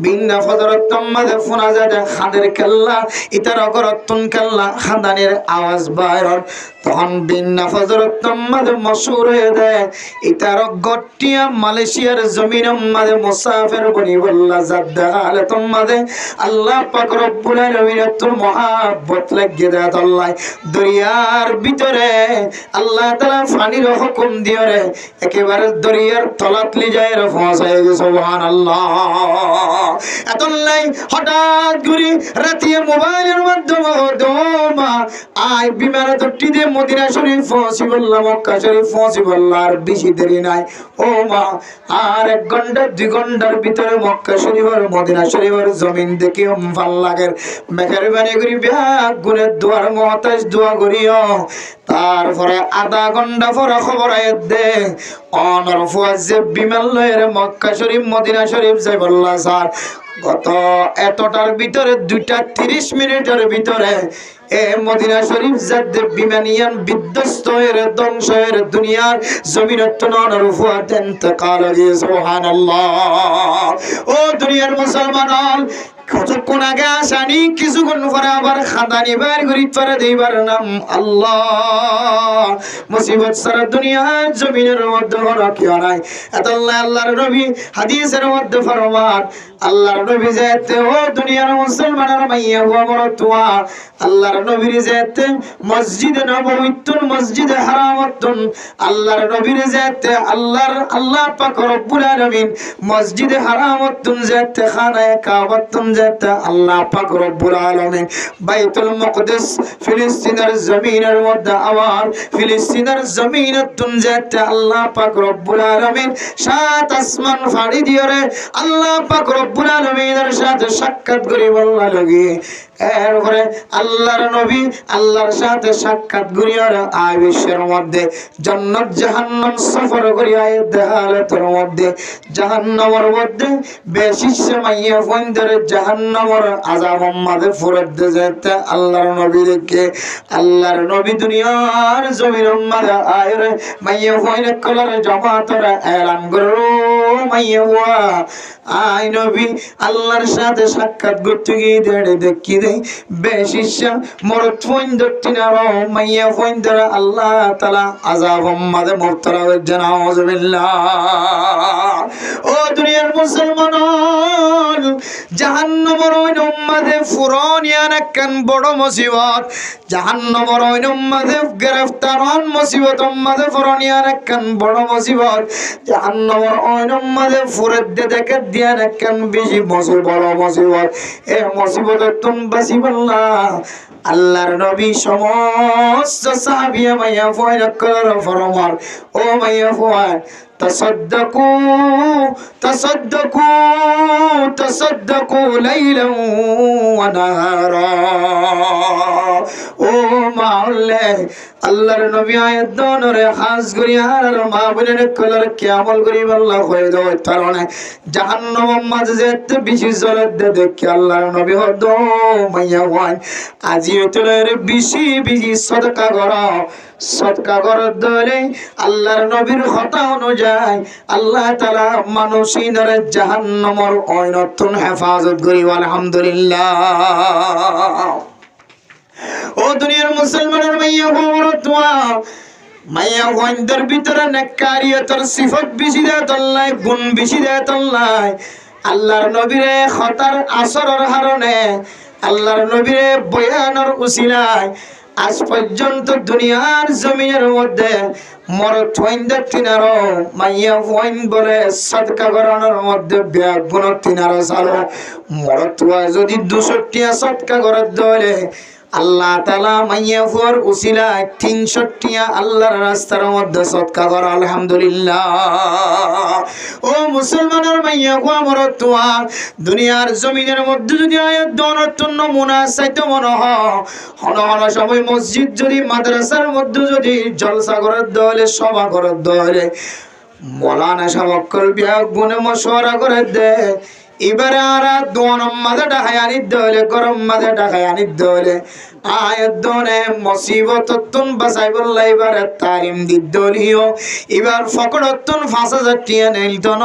বিন্না ফজরতম মাঝে ফোনা যায় খাদের কেল্লা ইতার অগরতুন কেল্লা খাদানির আওয়াজ বাইর। তখন বিন্না ফজরতম মাঝে মশহুর হয়ে দেয় ইতার গটিয়া মালয়েশিয়ার জমিনের মাঝে মুসাফির বনি বল্লা জাদ্দা আলে তোমাদে আল্লাহ পাক রব্বুল আলামিন তোর মহব্বত লাগিয়ে দেয় আল্লাহ দরিয়ার ভিতরে আল্লাহ তাআলা পানির হুকুম দিয়ে রে একেবারে দরিয়ার তলাত লি যায় রে পৌঁছায় গেছে সুবহানাল্লাহ। এতলাই হঠাৎ করে রাতে মোবাইলের মাধ্যমে দোমা আই বিমানে দটি দিয়ে মদিনা শরীফ পৌঁছি বললাম, মক্কা শরীফ পৌঁছি বললাম, আর বেশি দেরি নাই ও মা, আর 1 ঘন্টা 2 ঘন্টার ভিতরে মক্কা শরীফের মদিনা শরীফের জমিন দেখে ভাল লাগে। মেহরবানি করি ব্যাগ গুনে দোয়ার মহতাজ দোয়া করিও। তারপরে আধা ঘন্টা পরে খবর আয় দে অনর ফুয়াজে বিমান লয়ের মক্কা শরীফ মদিনা শরীফ যাই বললা স্যার গত এতটার ভিতরে 2:30 মিনিটের ভিতরে এ মদিনা শরীফ যাদের বিমানিয়ান বিধ্বস্ত হয়ে ধ্বংস হয়ে দুনিয়ার জমিনত নর ফুয়াত ইন্তেকাল হয়ে সুবহানাল্লাহ। ও দুনিয়ার মুসলমান, কতক্ষণ আগে আসানি কিছুক্ষণ পরে আবার খাদানি বাইর করি পারে দিবার নাম আল্লাহ। মুসিবত সারা দুনিয়ার জমিনের মধ্যে কোনো কেউ নাই। এত আল্লাহর নবী হাদিসের মধ্যে ফরমান, আল্লাহর নবী যেতে ও দুনিয়ার মুসলমানের মাইয়া হুয়া মরতুয়া, আল্লাহর নবীর যেতে মসজিদে নববীতুন মসজিদে হারামাতুন, আল্লাহর নবীর যেতে আল্লাহ পাক রব্বুল আলামিন মসজিদে হারামাতুন যেতে খানায়ে কাবাতুন যেতে আল্লাহ পাক রব্বুল আলামিন বাইতুল মুকদ্দাস ফিলিস্তিনের জমিনের মধ্যে আবার ফিলিস্তিনের জমিনের তুন যেতে আল্লাহ পাক রব্বুল আলামিন সাত আসমান ফাড়ি দিয়ে রে আল্লাহ পাক রব্বুল আলামিনের সাথে সাক্ষাৎ করে বললা লাগি এরপরে আল্লাহর নবী আল্লাহর সাথে সাক্ষাৎ করিয়ার আয় বিশ্বের মধ্যে জান্নাত জাহান্নাম সফর করিয়া দেহালতের মধ্যে জাহান্নামের মধ্যে বেশি মাইয়া ফন্দরে জাহান্নামের আযাব মাঝে ফুরত যেতে আল্লাহর নবী দেখে আল্লাহর নবী দুনিয়ার জমিনের মাঝে আয় রে মাইয়া ফইনে কলার জামাতরা এলান করো মাইয়া আয় নবী আল্লাহর সাথে সাক্ষাৎ করতে গিয়ে দেখি দে বেশি মরত ফন্দর তিনারো মাইয়া ফন্দরে আল্লাহ তাআলা আযাব মাঝে মুবতলা হয়ে নাউযুবিল্লাহ ও দুনিয়ার মুসলমান জাহান্নামের ওই উম্মতে ফুরানিয়ান একখান বড় মুসিবত জাহান্নামের ওই উম্মতে গ্রেফতারন মুসিবত উম্মতে ফুরানিয়ান একখান বড় মুসিবত জাহান্নামের ওই উম্মতে ফুরত দেখে দিয়ান একখান বেশি বড় মুসিবত এই মুসিবত তুমি বাঁচিবল্লা আল্লাহর নবী সমস্ত সাহাবিয়া মাইয়া ফয়না করার ফরমান ও মাইয়া ফয় تصدقوا ليلا ونهارا ও মাওলা আল্লাহর নবী আয়াত দনরে খাস করি আর মা বোনের কলর কি আমল করি আল্লাহ হয়ে দাও কারণে জাহান্নামের মাঝে যেতে বেশি জলত দেখি আল্লাহর নবী হদ মাইয়া ওয়ান আজি তোর বেশি বেশি সদকা করো সদকা করার দলে আল্লাহর নবীর কথা অনুযায়ী আল্লাহ তাআলা মানুষিনের জাহান্নামের অনতুন হেফাজত করি আলহামদুলিল্লাহ ও দুনিয়ার মুসলমানের মাইয়া বড়তোয়া মাইয়া ওয়ান্দার ভিতরে নেকারিয়তের সিফত বেশি দেয় আল্লাহ গুণ বেশি দেয় আল্লাহ আল্লাহর নবীরে খতার আসরের কারণে আল্লাহর নবীরে বয়ানের উসিলায় আজ পর্যন্ত দুনিয়ার জমিনের মধ্যে মরত ওয়াইন্দার তিনারো মাইয়া ওয়াইন বলে সদকা করানোর মধ্যে ব্যাগুণ তিনারো চালো মরত যদি 200 টিয়া সদকা করার দলে আল্লাহ তাআলা মাইয়া ফুয়ার উসিলায় 300 টিয়া আল্লাহর রাস্তার মধ্যে সদকা করা আলহামদুলিল্লাহ ও মুসলমানের মাইয়া ফুয়া মরতুয়া দুনিয়ার জমিনের মধ্যে যদি আয়াত দনতুন নমুনা চাইতে মনে হয় হন সময় মসজিদ যদি মাদ্রাসার মধ্যে যদি জলসা করার দলে সভা করার দলে মৌলানা সাহেব বিয়া গুনে মশওয়ারা করে দে এবারে আরা দোয়ানম মাঝে ডাকায় আনিত দলে গরম মাঝে ডাকায় আনিত দলে আয়াত দনে মুসিবততুন বাঁচাই বললা এবারে তালিম দিদলিও এবার ফকরতুন 5000 টিয়া নেলতন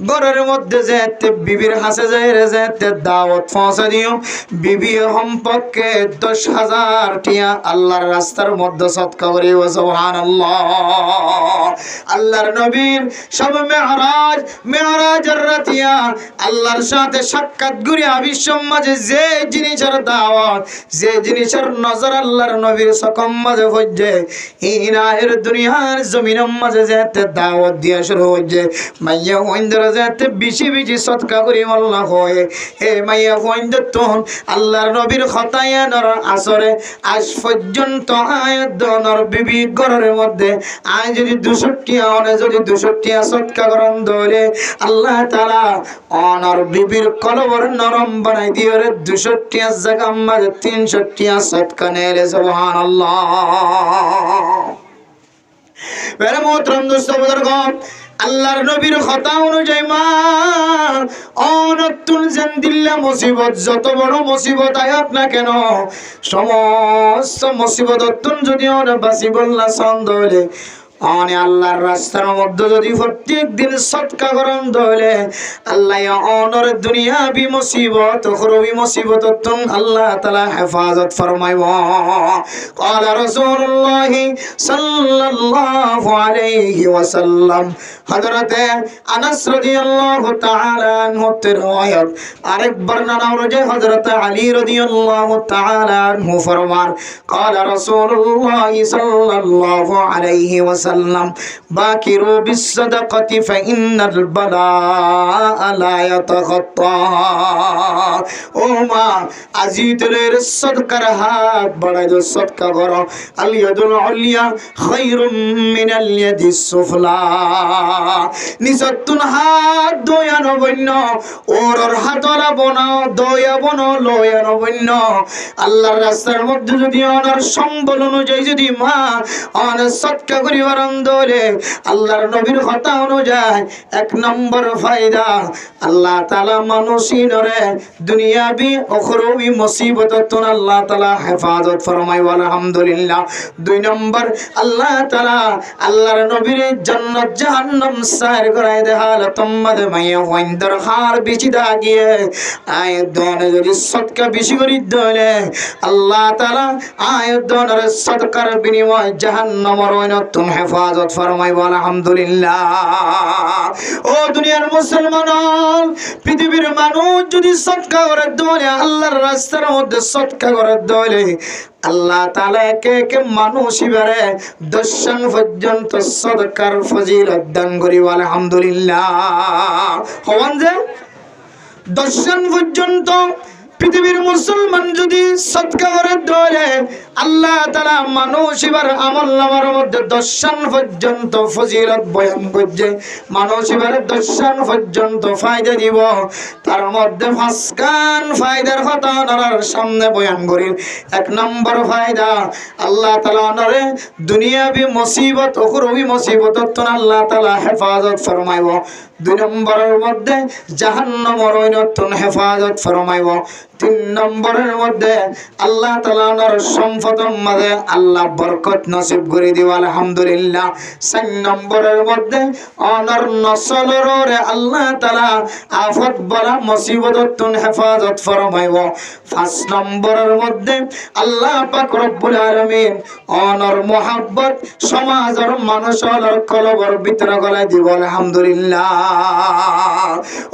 ঘরের মধ্যে যেতে বিবির হাসে যায় রে যেতে দাওয়াত পৌঁছে দিও বিবি সম্পর্কে 10000 টিয়া আল্লাহর রাস্তার মধ্যে সদকা করি সুবহানাল্লাহ আল্লাহর নবীর সব মেরাজের রাতিয়া আল্লাহর সাথে সাক্ষাৎ করে আবিশ্বর মাঝে যে জিনিসের দাওয়াত যে জিনিসের নজর আল্লাহর নবীর সকম মাঝে হইছে ইনাহের দুনিয়ার জমিনের মাঝে যেতে দাওয়াত দিয়া শুরু হইছে মাইয়া ওইন্দর যেতে বেশি বেশি সদকা করি আল্লাহ হয় হে মাইয়া ওইন্দর তখন আল্লাহর নবীর খতায়ানর আসরে আজ পর্যন্ত আয়াত দনর বিবি ঘরের মধ্যে আয় যদি 200 টিয়া অনে যদি 200 টিয়া সদকা করন দলে আল্লাহ তাআলা অনর বিবির কলবর নরম বানাই দিয়ে 200 টিয়া জায়গা মাঝে 300 টিয়া সদকা নেলে সুবহানাল্লাহ মেরে মোহতরম দোস্ত বুজুর্গ আল্লাহর নবীর কথা অনুযায়ী মা অনতুল জানদিল্লা মুসিবত যত বড় মুসিবত আয়াত না কেন সমস্ত মুসিবত অতুন যদি ওরা বাঁচিবল্লা সন্দলে অনে আল্লাহর রাস্তার মধ্যে যদি প্রত্যেক দিন সদকা করন দলে আল্লাহ অনর দুনিয়াবি মুসিবত উখরবি মুসিবত তুন আল্লাহ তাআলা হেফাজত ফরমাইব قال رسول الله সাল্লাল্লাহু আলাইহি ওয়াসাল্লাম হযরত আনাস রাদিয়াল্লাহু তাআলা আনহু riwayat আরেক বর্ণনা অনুযায়ী হযরত আলী রাদিয়াল্লাহু তাআলা আনহু ফরমান قال رسول الله صلى الله عليه وسلم ওয়াসাল্লাম বাকিরু বিসসাদাকাতি ফাইন্নাল বালাআ লা ইয়াতাখাত্তা। ও মা আজি তোর সদকার হাত বাড়াই দো, সদকা করো। আল ইয়াদুল উলিয়া খায়রুম মিনাল ইয়াদিস সুফলা। নিসতুন হাত দয়ানো বন্য ওর হাতরা বনাও দয়া বনো লয়ানো বন্য। আল্লাহর রাস্তার মধ্যে যদি অনার সম্বল অনুযায়ী যদি মা অনার সদকা করিবার অন্দরে আল্লাহর নবীর কথা অনুযায়ী 1 নম্বর ফায়দা, আল্লাহ তাআলা মানুষই নরে দুনিয়াবি উখরাবি মুসিবত তুন আল্লাহ তাআলা হেফাজত ফরমায় আলহামদুলিল্লাহ। 2 নম্বর আল্লাহ তাআলা আল্লাহর নবীর জান্নাত জাহান্নাম সাইর করায় দে হালাতম মদে মাইয়া ওয়াইন্দার হার বিচি দাগিয়ে আয় দনে যদি সদকা বেশি করি দলে আল্লাহ তাআলা আয় দনের সদকার বিনিময় জাহান্নামের ওইনতুন হেফাজত ফরমায় আলহামদুলিল্লাহ। ও দুনিয়ার মুসলমান, পৃথিবীর মানুষ যদি সদকা করে দলে আল্লাহর রাস্তার মধ্যে সদকা করে দলে আল্লাহ তাআলা একে একে মানুষ ইবারে 10 পর্যন্ত সদকার ফজিলত দান করি আলহামদুলিল্লাহ। হওয়ান যে 10 পর্যন্ত পৃথিবীর মুসলমান যদি সদকা করে দলে আল্লাহ তাআলা মানুষ এবার আমলনামার মধ্যে 10 পর্যন্ত ফজিলত বয়ান করছে। মানুষ এবার 10 পর্যন্ত ফায়দা দিব, তার মধ্যে 5 ফায়দার কথা ওনার সামনে বয়ান করি। 1 নম্বর ফায়দা, আল্লাহ তাআলা ওনারে দুনিয়াবি মুসিবত উখরাবি মুসিবত তো আল্লাহ তাআলা হেফাজত ফরমাইব। 2 নম্বরের মধ্যে জাহান্নামের ওইনতুন হেফাজত ফরমাইব। 3 নম্বরের মধ্যে আল্লাহ তাআলা ওনার সম্পদের মাঝে আল্লাহ বরকত নসিব করে দিব আলহামদুলিল্লাহ। 4 নম্বরের মধ্যে ওনার নসলের আল্লাহ তাআলা আফত বালা মুসিবততুন হেফাজত ফরমাইব। 5 নম্বরের মধ্যে আল্লাহ পাক রব্বুল আলামিন ওনার মোহাব্বত সমাজের মানুষের কলবের ভিতরে গলায় দিব আলহামদুলিল্লাহ।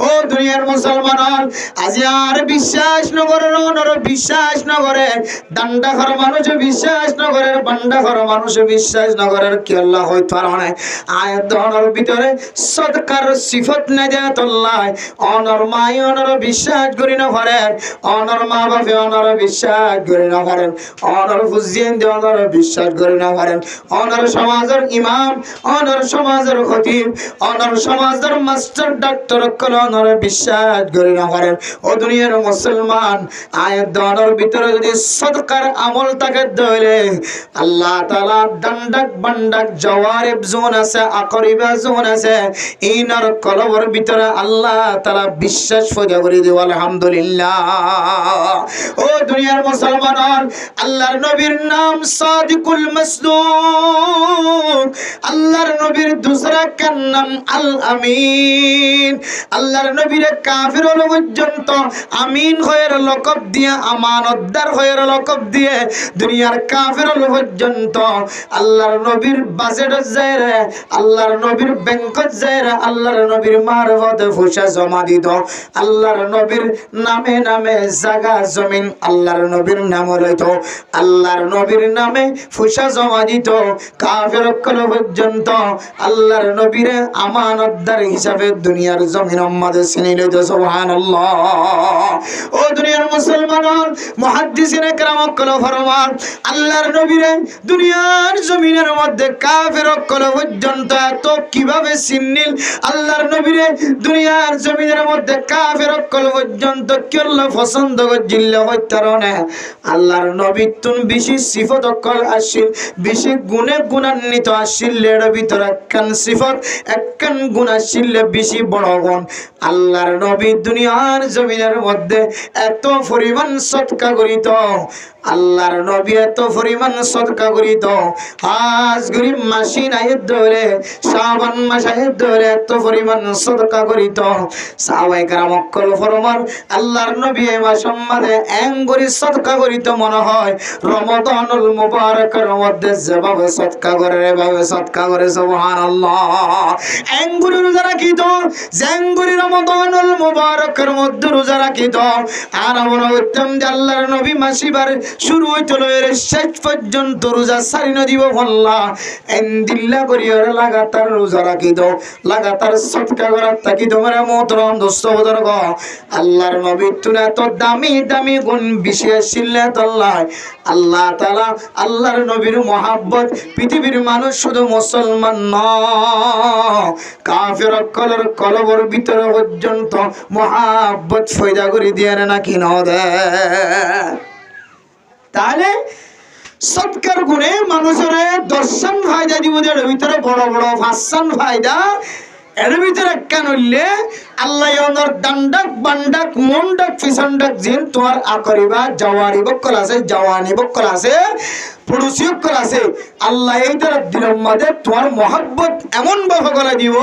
ও দুনিয়ার মুসলমান, আজ আর বিশ্বাস নগরের ওনার বিশ্বাস নগরে ডান্ডা ঘর মানুষ বিশ্বাস নগরের বান্ডা ঘর মানুষ বিশ্বাস নগরের কি আল্লাহ হইতো না আয়াত ওনার ভিতরে সদকার সিফত নাই দেত আল্লাহ ওনার মাই ওনার বিশ্বাস করি না পারেন, ওনার মা বাপে ওনার বিশ্বাস করি না পারেন, ওনার ফুজিয়েন দিয়ে ওনার বিশ্বাস করি না পারেন, ওনার সমাজের ইমাম ওনার সমাজের খতিব ওনার সমাজের মাস্টার ডাক্তার কল ওনার বিশ্বাস করি না পারেন। ও দুনিয়ার মুসলমান, আয়াত ওনার ভিতরে যদি সদকার আমল তাকে ধরে আল্লাহ তাআলা ডান্ডাক বান্ডাক জওয়ারিব জোন আছে আকরিবা জোন আছে ইনার কলবের ভিতরে আল্লাহ তাআলা বিশ্বাস ফয়দা করে দিব আলহামদুলিল্লাহ। ও দুনিয়ার মুসলমান, আল্লাহর নবীর নাম সাদিকুল মাসদুক, আল্লাহর নবীর দুসরা কান নাম আল আমিন। আল্লাহর নবীর কাফির হলো পর্যন্ত আমিন হয়ের লকব দিয়ে আমানতদার হয়ের লকব দিয়ে দুনিয়ার কাফির হলো পর্যন্ত আল্লাহর নবীর বাজেট যায় রে, আল্লাহর নবীর ব্যাংকত যায় রে, আল্লাহর নবীর মারফতে পয়সা জমা দিত, আল্লাহর নবীর নামে নামে জায়গা জমিন আল্লাহর নবীর নাম লইতো, আল্লাহর নবীর নামে পয়সা জমা দিত কাফির হলো পর্যন্ত আল্লাহর নবীর আমানতদার হিসাবে দুনিয়ার জমিন মধ্যে চিনি লইত সুবহানাল্লাহ। ও দুনিয়ার মুসলমান, মুহাদ্দিসিনে কেরাম কল ফরমান আল্লাহর নবীরে দুনিয়ার জমিনের মধ্যে কাফির কল পর্যন্ত এত কিভাবে চিনিল, আল্লাহর নবীরে দুনিয়ার জমিনের মধ্যে কাফির কল পর্যন্ত কি আল্লাহ পছন্দ করছিল হইতারনে আল্লাহর নবী তুন বেশি সিফত কল আসিল, বেশি গুণে গুণান্বিত আসিল, এর ভিতরে একখান সিফত একখান গুণ আসিল বেশি বড় গুণ। আল্লাহর নবী দুনিয়ার জমিনের মধ্যে এত পরিমাণ সদকা করিত, আল্লাহর নবী এত পরিমাণ সদকা করিত, আজ গরিব মাসি নাই ধরে শাবান মাসে ধরে এত পরিমাণ সদকা করিত। সাহাবায়ে কেরাম কল ফরমান আল্লাহর নবী এই মাসের মধ্যে এঙ্গুরি সদকা করিত মনে হয় রমাদানুল মুবারকের মধ্যে যেভাবে সদকা করে এভাবে সদকা করে সুবহানাল্লাহ। এঙ্গুরি রোজা রাখিত, জেঙ্গুরি রমাদানুল মুবারকের মধ্যে রোজা রাখিত। আর মনে করতাম যে আল্লাহর নবী মাসিবার শুরু হইতে লয়ের শেষ পর্যন্ত রোজা সারি না দিব আল্লাহ এন্দিল্লা করিয়া লাগাতার রোজা রাখি দাও লাগাতার সদকা করার তাকি তোমার মোহতরম দোস্ত বুজুর্গ আল্লাহর নবী তুনা তো দামি দামি গুণ বিশেষ সিল্লাত আল্লাহ তাআলা আল্লাহর নবীর মহব্বত পৃথিবীর মানুষ শুধু মুসলমান নয় কাফের কলবর ভিতরে পর্যন্ত মহব্বত ফয়দা করে দিয়ে নাকি না দেয় তাহলে সৎকার গুণে মানুষের দর্শন ফায়দা দিব এর ভিতরে বড় বড় ভাষণ ফায়দা এর ভিতরে কেন হইলে আল্লাহ ওনার ডান্ডাক বান্ডাক মন্ডাক ফিসন্ডাক জিন তোমার আকরিবা জওয়ারি বক্কল আছে জওয়ানি বক্কল আছে পুরুষি বক্কল আছে আল্লাহ এই তার দিলের মধ্যে তোমার মহব্বত এমন ভাবে গলা দিব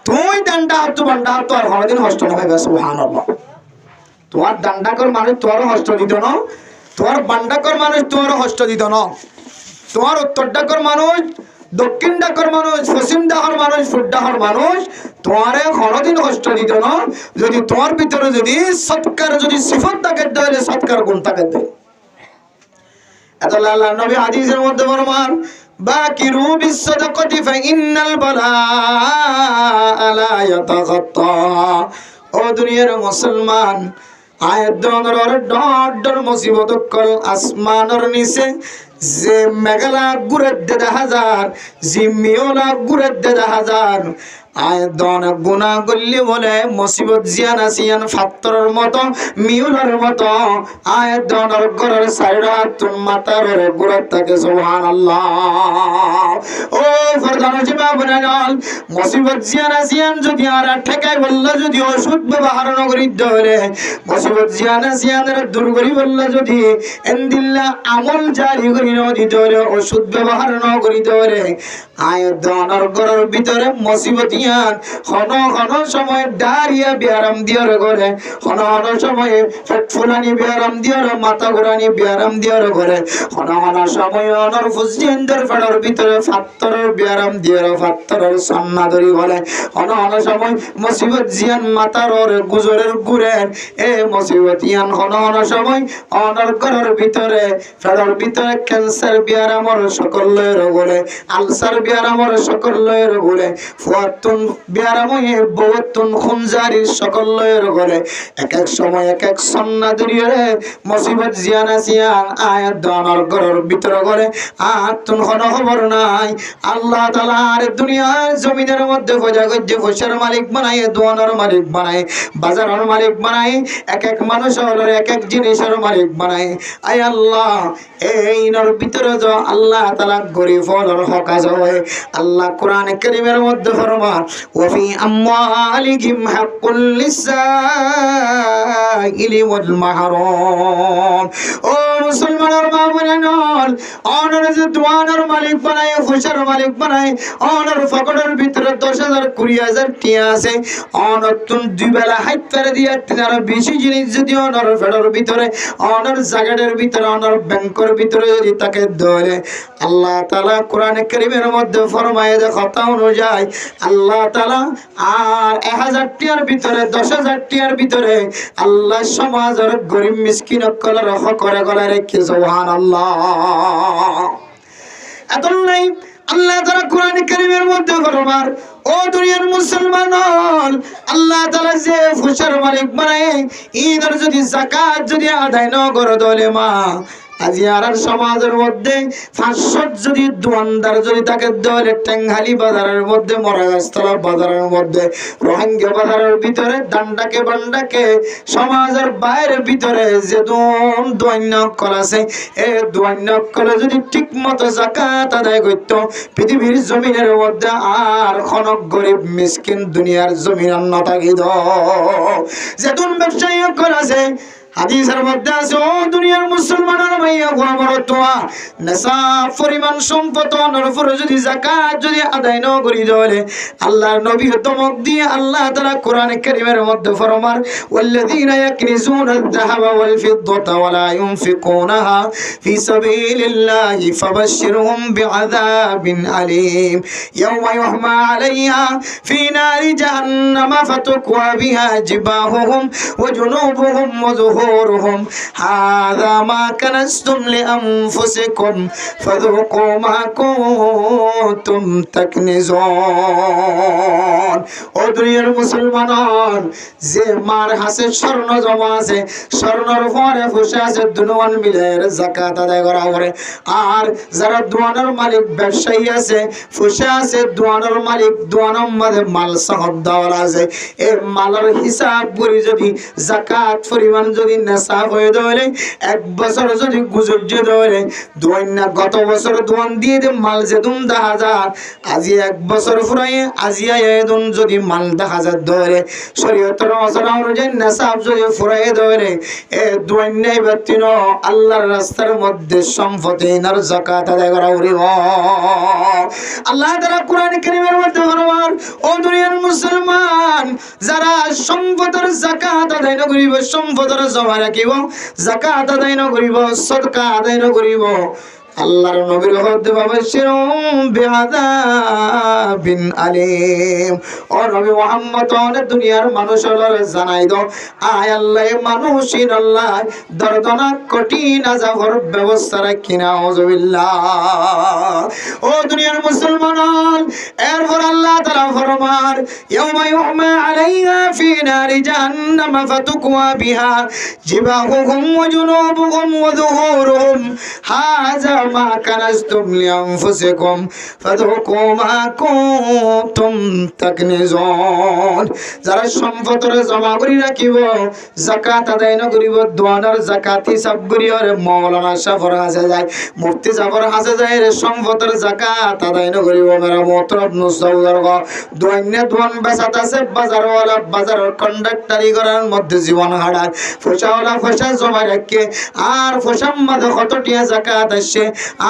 তুই ডান্ডা হাত বান্ডা হাত আর কোনদিন কষ্ট না হবে সুবহানাল্লাহ তোমার ডান্ডাকর মানুষ তোমারও কষ্ট দিত না তোমার বান্ডাকর মানুষ তোমারও কষ্ট দিত না তোমার উত্তর ডাকর মানুষ দক্ষিণ ডাকর মানুষ পশ্চিম ডাকর মানুষ পূর্ব ডাকর মানুষ তোমারে কোনদিন কষ্ট দিত না যদি তোমার ভিতরে যদি সৎকার যদি সিফত থাকে তাহলে সৎকার গুণ থাকে এত আল্লাহ নবী হাদিসের মধ্যে ফরমান বাকিরু বিসসাদাকাতি ফাইন্নাল বালা লা ইয়াতাগাত্তা ও দুনিয়ার মুসলমান আয়াত দনর ডর মুসিবত কল আসমানের নিচে যে মেঘলা গুরে দেড় হাজার জিমিওলা গুরে দেড় হাজার আয়াত দন গুনাহ করলে বলে মুসিবত জিয়ান আসিয়ান ফাত্তরের মতো মিউলার মতো আয়াত দনর গরের সাইডা তুন মাতার গুরে থাকে সুবহানাল্লাহ ও ফরদান জিবা বনাল মুসিবত জিয়ান আসিয়ান যদি আর ঠেকাই বলল যদি ওষুধ ব্যবহার ন করি ধরে মুসিবত জিয়ান আসিয়ানের দূর করি বলল যদি এন্দিল্লা আমল জারি করি ন দিতে হলে ওষুধ ব্যবহার ন করি ধরে আয়াত দনর গরের ভিতরে মুসিবত হন হন সময় ডারিয়া বিয়ারাম দিয়ার ঘরে হন হন সময়ে পেট ফুলানি বিয়ারাম দিয়ার মাথা ঘুরানি বিয়ারাম দিয়ার ঘরে হন হন সময় অনর ফুজিয়েন্দ্র ফেডার ভিতরে ফাত্তরের বিয়ারাম দিয়ার ফাত্তরের সন্নাদরি ঘরে হন হন সময় মুসিবত জিয়ান মাথার ওরে গুজরের গুরের এ মুসিবত ইয়ান হন হন সময় অনর ঘরের ভিতরে ফেডার ভিতরে ক্যান্সার বিয়ারামর সকল লয়ের ঘরে আলসার বিয়ারামর সকল লয়ের ঘরে ফুয়াত বিয়ারাময়ে বহুতন খুনজারির সকল লয়ের ঘরে এক এক সময় এক এক সন্নাদুরিয়ে মুসিবত জিয়ান আসিয়ান আয়াত দনর ঘরের ভিতর ঘরে আতুন কোন খবর নাই আল্লাহ তাআলা আর দুনিয়ার জমিনের মধ্যে ফজা গজ্জে ফসের মালিক বানায় দোয়ানোর মালিক বানায় বাজারের মালিক বানায় এক এক মানুষের এক এক জিনিসের মালিক বানায় আয় আল্লাহ এই নর ভিতরে তো আল্লাহ তাআলা গরিব হলোর হক আছে আল্লাহ কোরআনে কারীমের মধ্যে ফরমান وفي أموالهم حق للسائل والمحروم ও মুসলমানের মা বোনেরা অনর যে দোয়ানোর মালিক বানায় ফুসার মালিক বানায় অনর ফকরের ভিতরে 10,000 20,000 টিয়া আছে অনর তুন দুই বেলা হাইট করে দিয়া তিনার বেশি জিনিস যদি অনর ফেডার ভিতরে অনর জায়গার ভিতরে অনর ব্যাংকের ভিতরে যদি তাকে ধরে আল্লাহ তাআলা কোরআনে কারীমের মধ্যে ফরমায়ে যে কথা অনুযায়ী আল্লাহ তাআলা আর 1000 টিয়ার ভিতরে 10,000 টিয়ার ভিতরে আল্লাহ সমাজের গরিব মিসকিন কলার হক করে করে রেখে সুবহানাল্লাহ এত নাই আল্লাহ তাআলা কোরআনে কারীমের মধ্যে ফরমান ও দুনিয়ার মুসলমান আল্লাহ তাআলা যে ফুসার মালিক বানায় ঈদের যদি যাকাত যদি আদায় না করে দলে মা আজি আর সমাজের মধ্যে 500 যদি দোয়ানদার যদি তাকে দলে টেঙ্গালি বাজারের মধ্যে মরাগাছতলা বাজারের মধ্যে রোহিঙ্গা বাজারের ভিতরে ডান্ডাকে বান্ডাকে সমাজের বাইরের ভিতরে যে দোয়ান্য কল আছে এই দোয়ান্য কলে যদি ঠিক মতো যাকাত আদায় করত পৃথিবীর জমিনের মধ্যে আর খনক গরিব মিসকিন দুনিয়ার জমিন না থাকিত যেতুন ব্যবসায়ী কল আছে হাদিসের মধ্যে আছে ও দুনিয়ার মুসলমানের ভাইয়া গোলামর তোয়া নেশা পরিমাণ সম্পদ নরফর যদি যাকাত যদি আদায় না করি দলে আল্লাহর নবী ধমক দিয়ে আল্লাহ তাআলা কোরআনে কারীমের মধ্যে ফরমান ওয়াল্লাযীনা ইয়াকনিজুনা আয-যাহাবা ওয়াল ফিদ্দাতা ওয়া লা ইউনফিকুনাহা ফি সাবিলিল্লাহি ফাবাশশিরহুম বিআযাবিন আলীম ইয়াওমা ইউহমা আলাইহা ফি নারি জাহান্নামা ফাতুকওয়া বিহা জিবাহুহুম ওয়া জুনুবুহুম ওয়া وظهورهم هذا ما كنزتم لأنفسكم فذوقوا ما كنتم تكنزون ও দুনিয়ার মুসলমান যে মার হাতে স্বর্ণ জমা আছে স্বর্ণর পরে বসে আছে দুনুয়ান মিলে যাকাত আদায় করা করে আর যারা দোয়ানের মালিক ব্যবসায়ী আছে বসে আছে দোয়ানের মালিক দোয়ানের মধ্যে মাল সাহব দেওয়ার আছে এই মালের হিসাব করে যদি যাকাত পরিমাণ যদি নেশাব হয়ে ধরে এক বছর যদি গুজর্য ধরে দোয়ান্না গত বছর দোয়ান দিয়ে মাল যেদুম 10,000 আজি এক বছর ফুরাই আজি এদুন যদি মাল 10,000 ধরে শরীয়তের মশলা অনুযায়ী নেশাব যদি ফুরাই ধরে এ দোয়ান্নাই ব্যক্তিন আল্লাহর রাস্তার মধ্যে সম্পত্তির যাকাত আদায় করা উড়িব আল্লাহ তাআলা কোরআন কারীমের মধ্যে ফরমান ও দুনিয়ার মুসলমান যারা সম্পদের যাকাত আদায় করিব সম্পদের জমা রাখিব যাকাত আদায় করিব সদকা আদায় করিব আল্লাহর নবীর হতে বাবাশিরুম বিআযাবিন আলিম ও নবী মুহাম্মদ অনেক দুনিয়ার মানুষের জানাই দাও আয় আল্লাহ মানুষিন আল্লাহ দর্দনাক কঠিন আযাবের ব্যবস্থা রাখি না আউযুবিল্লাহ ও দুনিয়ার মুসলমান এরপর আল্লাহ তাআলা ফরমান ইয়াউমা ইউহমা আলাইহা ফি নারি জাহান্নাম ফাতুকওয়া বিহা জিবাহুহুম ওয়া জুনুবুহুম ওয়া যুহুরুহুম হাযা মা কানাজতুম লিআনফুসিকুম ফাযুকু মা কুনতুম তাকনিজুন যারা সম্পদের জমা করে রাখিব যাকাত আদায় না করিব দোয়ানার যাকাত হিসাব করিওর মাওলানা শাফর হাসে যায় মুফতি জাফর হাসে যায় রে সম্পদের যাকাত আদায় না করিব মেরা মোহতরম নুসাউদার গো দোয়ান্নে দোয়ান বেচাত আছে বাজারওয়ালা বাজারের কন্ডাক্টরি করার মধ্যে জীবন হারায় ফসাওয়ালা ফসা জমা রাখে আর ফসাম মধ্যে কত টিয়া যাকাত আসে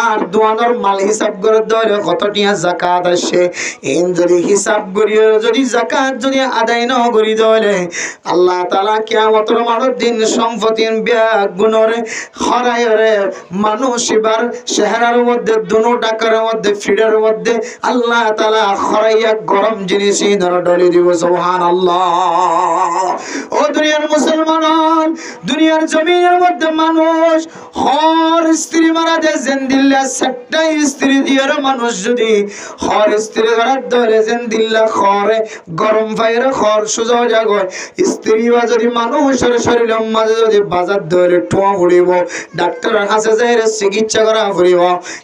আর দোয়ানোর মাল হিসাব করে ধরে কত টিয়া যাকাত আসে এন যদি হিসাব করিও যদি যাকাত যদি আদায় না করি ধরে আল্লাহ তাআলা কিয়ামতের মাঠের দিন সম্পত্তির ব্যাগ গুণরে হরায়রে মানুষ এবার শহরের মধ্যে দুনো টাকার মধ্যে ফিডের মধ্যে আল্লাহ তাআলা হরাইয়া গরম জিনিস ধরে ডলি দিব সুবহানাল্লাহ ও দুনিয়ার মুসলমান দুনিয়ার জমিনের মধ্যে মানুষ হর স্ত্রী মারা দেয় জেন্দিল্লা সেটাই স্ত্রী দিয়ার মানুষ যদি হর স্ত্রী ঘরাত ধরে জেন্দিল্লা খরে গরম ফাইরে খর সুজা জাগয় স্ত্রী বা যদি মানুষের শরীরের মাঝে যদি বাজার ধরে ঠোয়া উড়িব ডাক্তারের কাছে যাই চিকিৎসা করা ফুরিব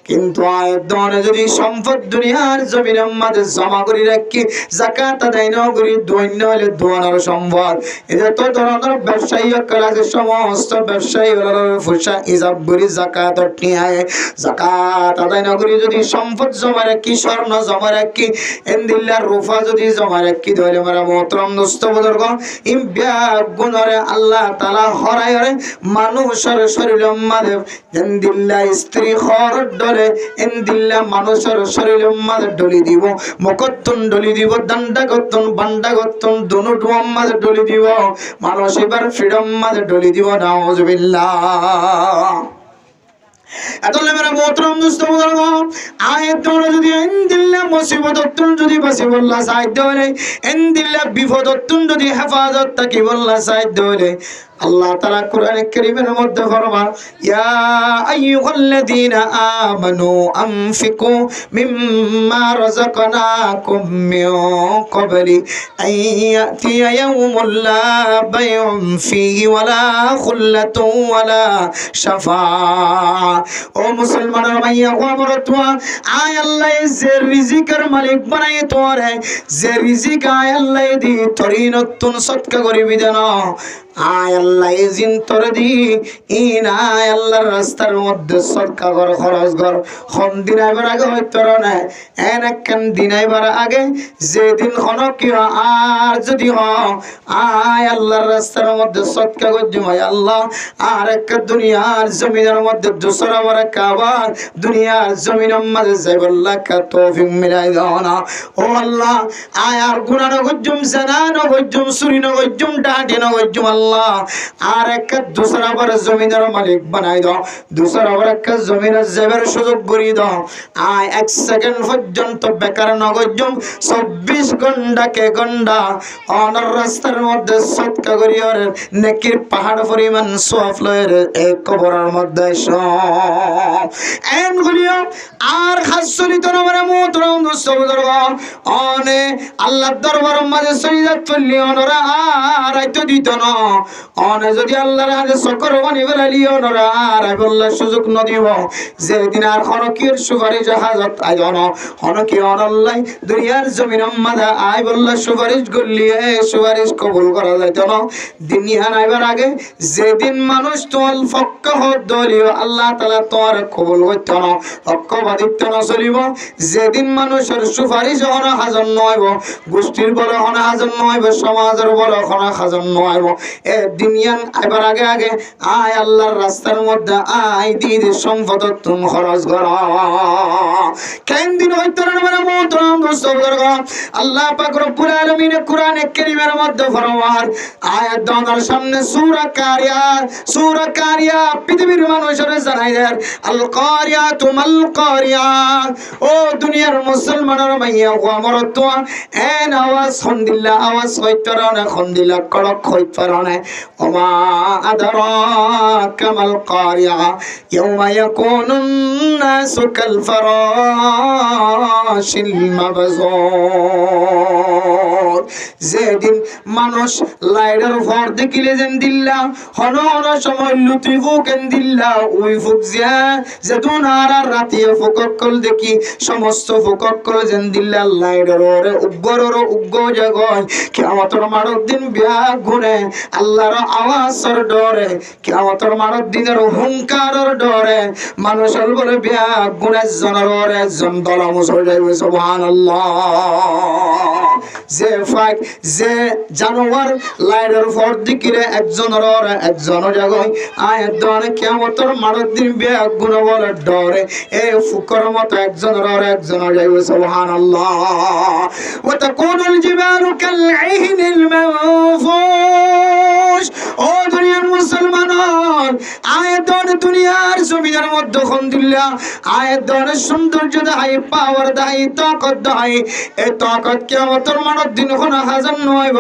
কিন্তু আয়ের দনে যদি সম্পদ দুনিয়ার জমিনের মাঝে জমা করে রাখি যাকাত আদায় না করি দৈন্য হলে দোয়ানোর সম্পদ এটা তো ধরনের ব্যবসায়ী আছে সমস্ত ব্যবসায়ী ফুসা হিসাব করি যাকাত নিয়ে যাকাত আদায় না করি যদি সম্পদ জমা রাখি স্বর্ণ জমা রাখি এন্দিল্লার রূপা যদি জমা রাখি ধরে মারা মোহতরম দোস্ত বুজুর্গ ইম ব্যাগ গুণরে আল্লাহ তাআলা হরায়রে মানুষের শরীরের মাঝে এন্দিল্লা স্ত্রী খর ডলে এন্দিল্লা মানুষের শরীরের মাঝে ডলি দিব মকত্তন ডলি দিব দান্ডা গত্তন বান্ডা গত্তন দুনো ডুয়াম মাঝে ডলি দিব মানুষ এবার ফ্রিডম মাঝে ডলি দিব নাউযুবিল্লাহ এতলে মেরা মোহতরম দোস্ত বুজুর্গ আয়াত তোমরা যদি ইনদিল্লা মুসিবততুন যদি বাসিবুল্লাহ সাহায্য হলে ইনদিল্লা বিপদতুন যদি হেফাজত তাকিবুল্লাহ সাহায্য হলে আল্লাহ তাআলা কোরআনে কারীমের মধ্যে ফরমান ইয়া আইয়ুহাল্লাযীনা আমানু আনফিকু মিম্মা রাযাকনাকুম মিন ক্বাবলি আইয়াতিয়া ইয়াউমুল লা বাইউন ফীহি ওয়ালা খুল্লাতুন ওয়ালা শাফাআ ও মুসলমানের মাইয়া ও মরতুয়া আয় আল্লাহ যে রিজিকের মালিক বানাই তোরে যে রিজিক আয় আল্লাহ দি তরিনতুন সদকা করিবি দেন আয় আল্লাহ জিন তোর দি ইন আয় আল্লাহর রাস্তার মধ্যে সদকা কর খরচ কর কোন দিন আইবার আগে হইতো না এনেকন দিন আইবার আগে যেদিন কোন কি আর যদি হ আয় আল্লাহর রাস্তার মধ্যে সদকা করজু ভাই আল্লাহ আর এক দুনিয়ার জমিনের মধ্যে দুসরা বড় কাবা দুনিয়ার জমিনের মধ্যে যাইবল্লাহ কা তৌফিক মিলাই দাও না ও আল্লাহ আয় আর গুনাহ গজুম জানা ন গজুম সুরি ন গজুম ডাটে ন গজুম আল্লাহ আল্লাহ আর একটা দুসরা বার জমিনের মালিক বানাই দাও, দুসরা বার একটা জমিনের জেবের সুযোগ করে দাও। আয় 1 সেকেন্ড পর্যন্ত বেকার নগজম 24 ঘন্টাকে ঘন্টা অনর রাস্তার মধ্যে সৎকা করিয়ার নেকির পাহাড় পরিমাণ সওয়াব লয়ের এই কবরের মধ্যে এন করিয়া আর হাসলিত নবরে মুতরম দুসবদর অনে আল্লাহ দরবার মাঝে সইদাত পড়লি অনরা আর আইতো দিত না অনে যদি আল্লাহর হাতে সকর বানি বেলালি অনরা আর আইবল্লাহ সুযোগ ন দিব যেদিন আর হনকির সুপারিশ হাজত আইন হনকি অনল্লাই দুনিয়ার জমিন মাঝে আইবল্লাহ সুপারিশ করলি সুপারিশ কবুল করা যাইত না দুনিয়া নাইবার আগে যেদিন মানুষ তোমার ফক্ক দলীয় আল্লাহ তাআলা তোমার কবুল করত না ঐক্যবাদিত্ব না চলিব যেদিন মানুষের সুপারিশ হন হাজন নয়ব গোষ্ঠীর বড় হন হাজন নয়ব সমাজের বড় হন হাজন নয়ব এ দুনিয়ান আইবার আগে আগে আয় আল্লাহর রাস্তার মধ্যে আয় দিদ সম্পদ তুমি খরচ কর কেন দিন হইতো না মানে মোহতরম দোস্তবর্গ আল্লাহ পাক রব্বুল আলামিন কোরআনে কারীমের মধ্যে ফরমান আয়াত দানার সামনে সূরা কারিয়া পৃথিবীর মানুষের জানাই দেন আল কারিয়া তুমাল কারিয়া ও দুনিয়ার মুসলমানের মাইয়া ও আমার তো এন আওয়াজ হন্দিল্লা আওয়াজ হইতরানা হন্দিল্লা কড়ক হইতরানা ওমা আদরাকা মাল কারিয়া ইয়াউমা ইয়াকুনুন নাসু কাল ফারাশিল মাবজুর যেদিন মানুষ লাইডার ভর দেখিলে যেন দিল্লা হন সময় লুতি ফুকেন দিল্লা ওই ফুক যেদুন আর রাতিয়ে ফুককল দেখি সমস্ত ফুককল যেন দিল্লা লাইডার ওরে উগ্গর উগ্গ জগয় কিয়ামতের মারত দিন বিয়া গুনে আল্লাহর আওয়াজের ডরে কিয়ামতের মারত দিনের হুঙ্কারের ডরে মানুষের বলে বিয়া গুনে জনের ওরে জন দলা মুসল যাইবে সুবহানাল্লাহ যে ফাক যে জানোয়ার লাইডার ফর দিকিরে একজনের ওরে একজনের জায়গায় আয় দনে কিয়ামতের মারত দিন বিয়া গুনে বলে ডরে এই ফুকর মতো একজনের ওরে একজনের যাইবে সুবহানাল্লাহ ওয়া তাকুনুল জিবালু কাল আইনিল মানফুশ ও দুনিয়ার মুসলমান আয়াতন দুনিয়ার জমিনের মধ্যে আলহামদুলিল্লাহ আয়াতন সৌন্দর্য দেখাই পাওয়ার দেখাই তাকত দেখাই এই তাকত কিয়ামতের মানব দিন কোনা হাজার নয়ব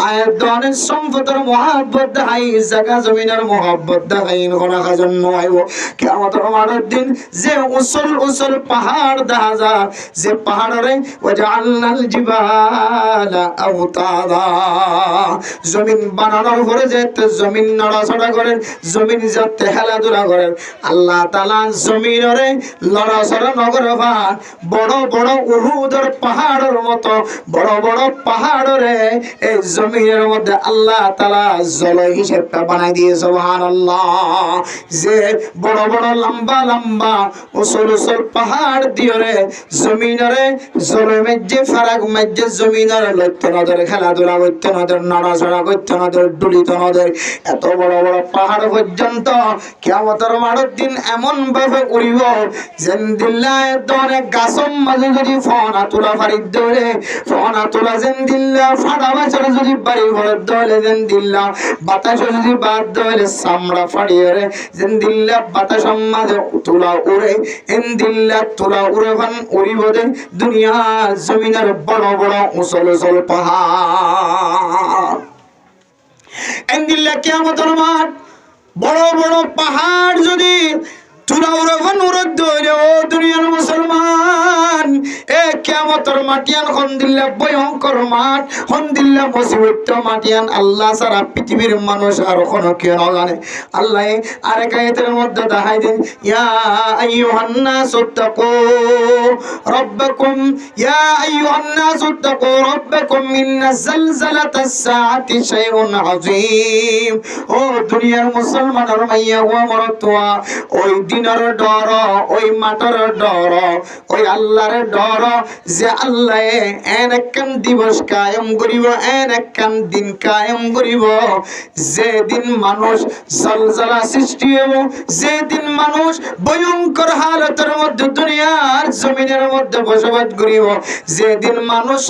আয়াতনের সম্পদের মহব্বত দেখাই জায়গা জমিনের মহব্বত দেখাই কোনা হাজার নয়ব কিয়ামতের মানব দিন যে উসল পাহাড় দেখা যায় যে পাহাড়ে ওয়াজআলনাল জিবালা আওতাদা জমিন বানানোর পরে যেতে জমিন নড়াচড়া করেন জমিন যাতে খেলাধুলা করেন আল্লাহ তাআলা জমিনরে নড়াচড়া নগর ভান বড় বড় উহুদের পাহাড়ের মতো বড় বড় পাহাড়রে এই জমিনের মধ্যে আল্লাহ তাআলা জল হিসেবটা বানাই দিয়ে সুবহানাল্লাহ যে বড় বড় লম্বা লম্বা উসল পাহাড় দিয়রে জমিনরে জলে মেজে ফারাক মেজে জমিনরে লইতে নদের খেলাধুলা করতে নদের নড়াচড়া করতে নদের দুলিত নদের এত বড় বড় পাহাড় পর্যন্ত কিয়ামতের মাঠের দিন এমন ভাবে উড়িব যেন দিল্লায় দরে গাছম মাঝে যদি ফনা তোলা ফাড়ি ধরে ফনা তোলা যেন দিল্লা ফাড়া বাছারে যদি বাড়ি ঘরের দলে যেন দিল্লা বাতাসে যদি বাদ ধরে চামড়া ফাড়িয়ে যেন দিল্লা বাতাস মাঝে তোলা উড়ে এন দিল্লা তোলা উড়ে ভান উড়িব দে দুনিয়ার জমিনের বড় বড় উসল পাহাড় এন্দিল্লা কিয়ামতের মাঠ বড় বড় পাহাড় যদি তুরা উড়ান উড়দ ধরে ও দুনিয়ার মুসলমান এ কিয়ামতের মাটিয়ান হন্দিল্লা ভয়ঙ্কর মাঠ হন্দিল্লা মুসিবত মাটিয়ান আল্লাহ সারা পৃথিবীর মানুষ আর কোনো কেউ জানে আল্লাহ আরেক আয়াতের মধ্যে দেখাই দেন ইয়া আইয়ুহান নাসু তাকু রাব্বাকুম ইয়া আইয়ুহান নাসু তাকু রাব্বাকুম ইন্না জালজালাতাস সাআতি শাইউন আযীম ও দুনিয়ার মুসলমানের মাইয়া ও মরতওয়া ওই দিন জমিনের ডর, ওই মাঠের ডর, ওই আল্লাহর ডর যে আল্লাহ এন একখান দিবস কায়েম করিব, এন একখান দিন কায়েম করিব যেদিন মানুষ জলজলা সৃষ্টি হইব, যেদিন মানুষ ভয়ঙ্কর হালতের মধ্যে দুনিয়ার জমিনের মধ্যে বসবাস করিব, যেদিন মানুষ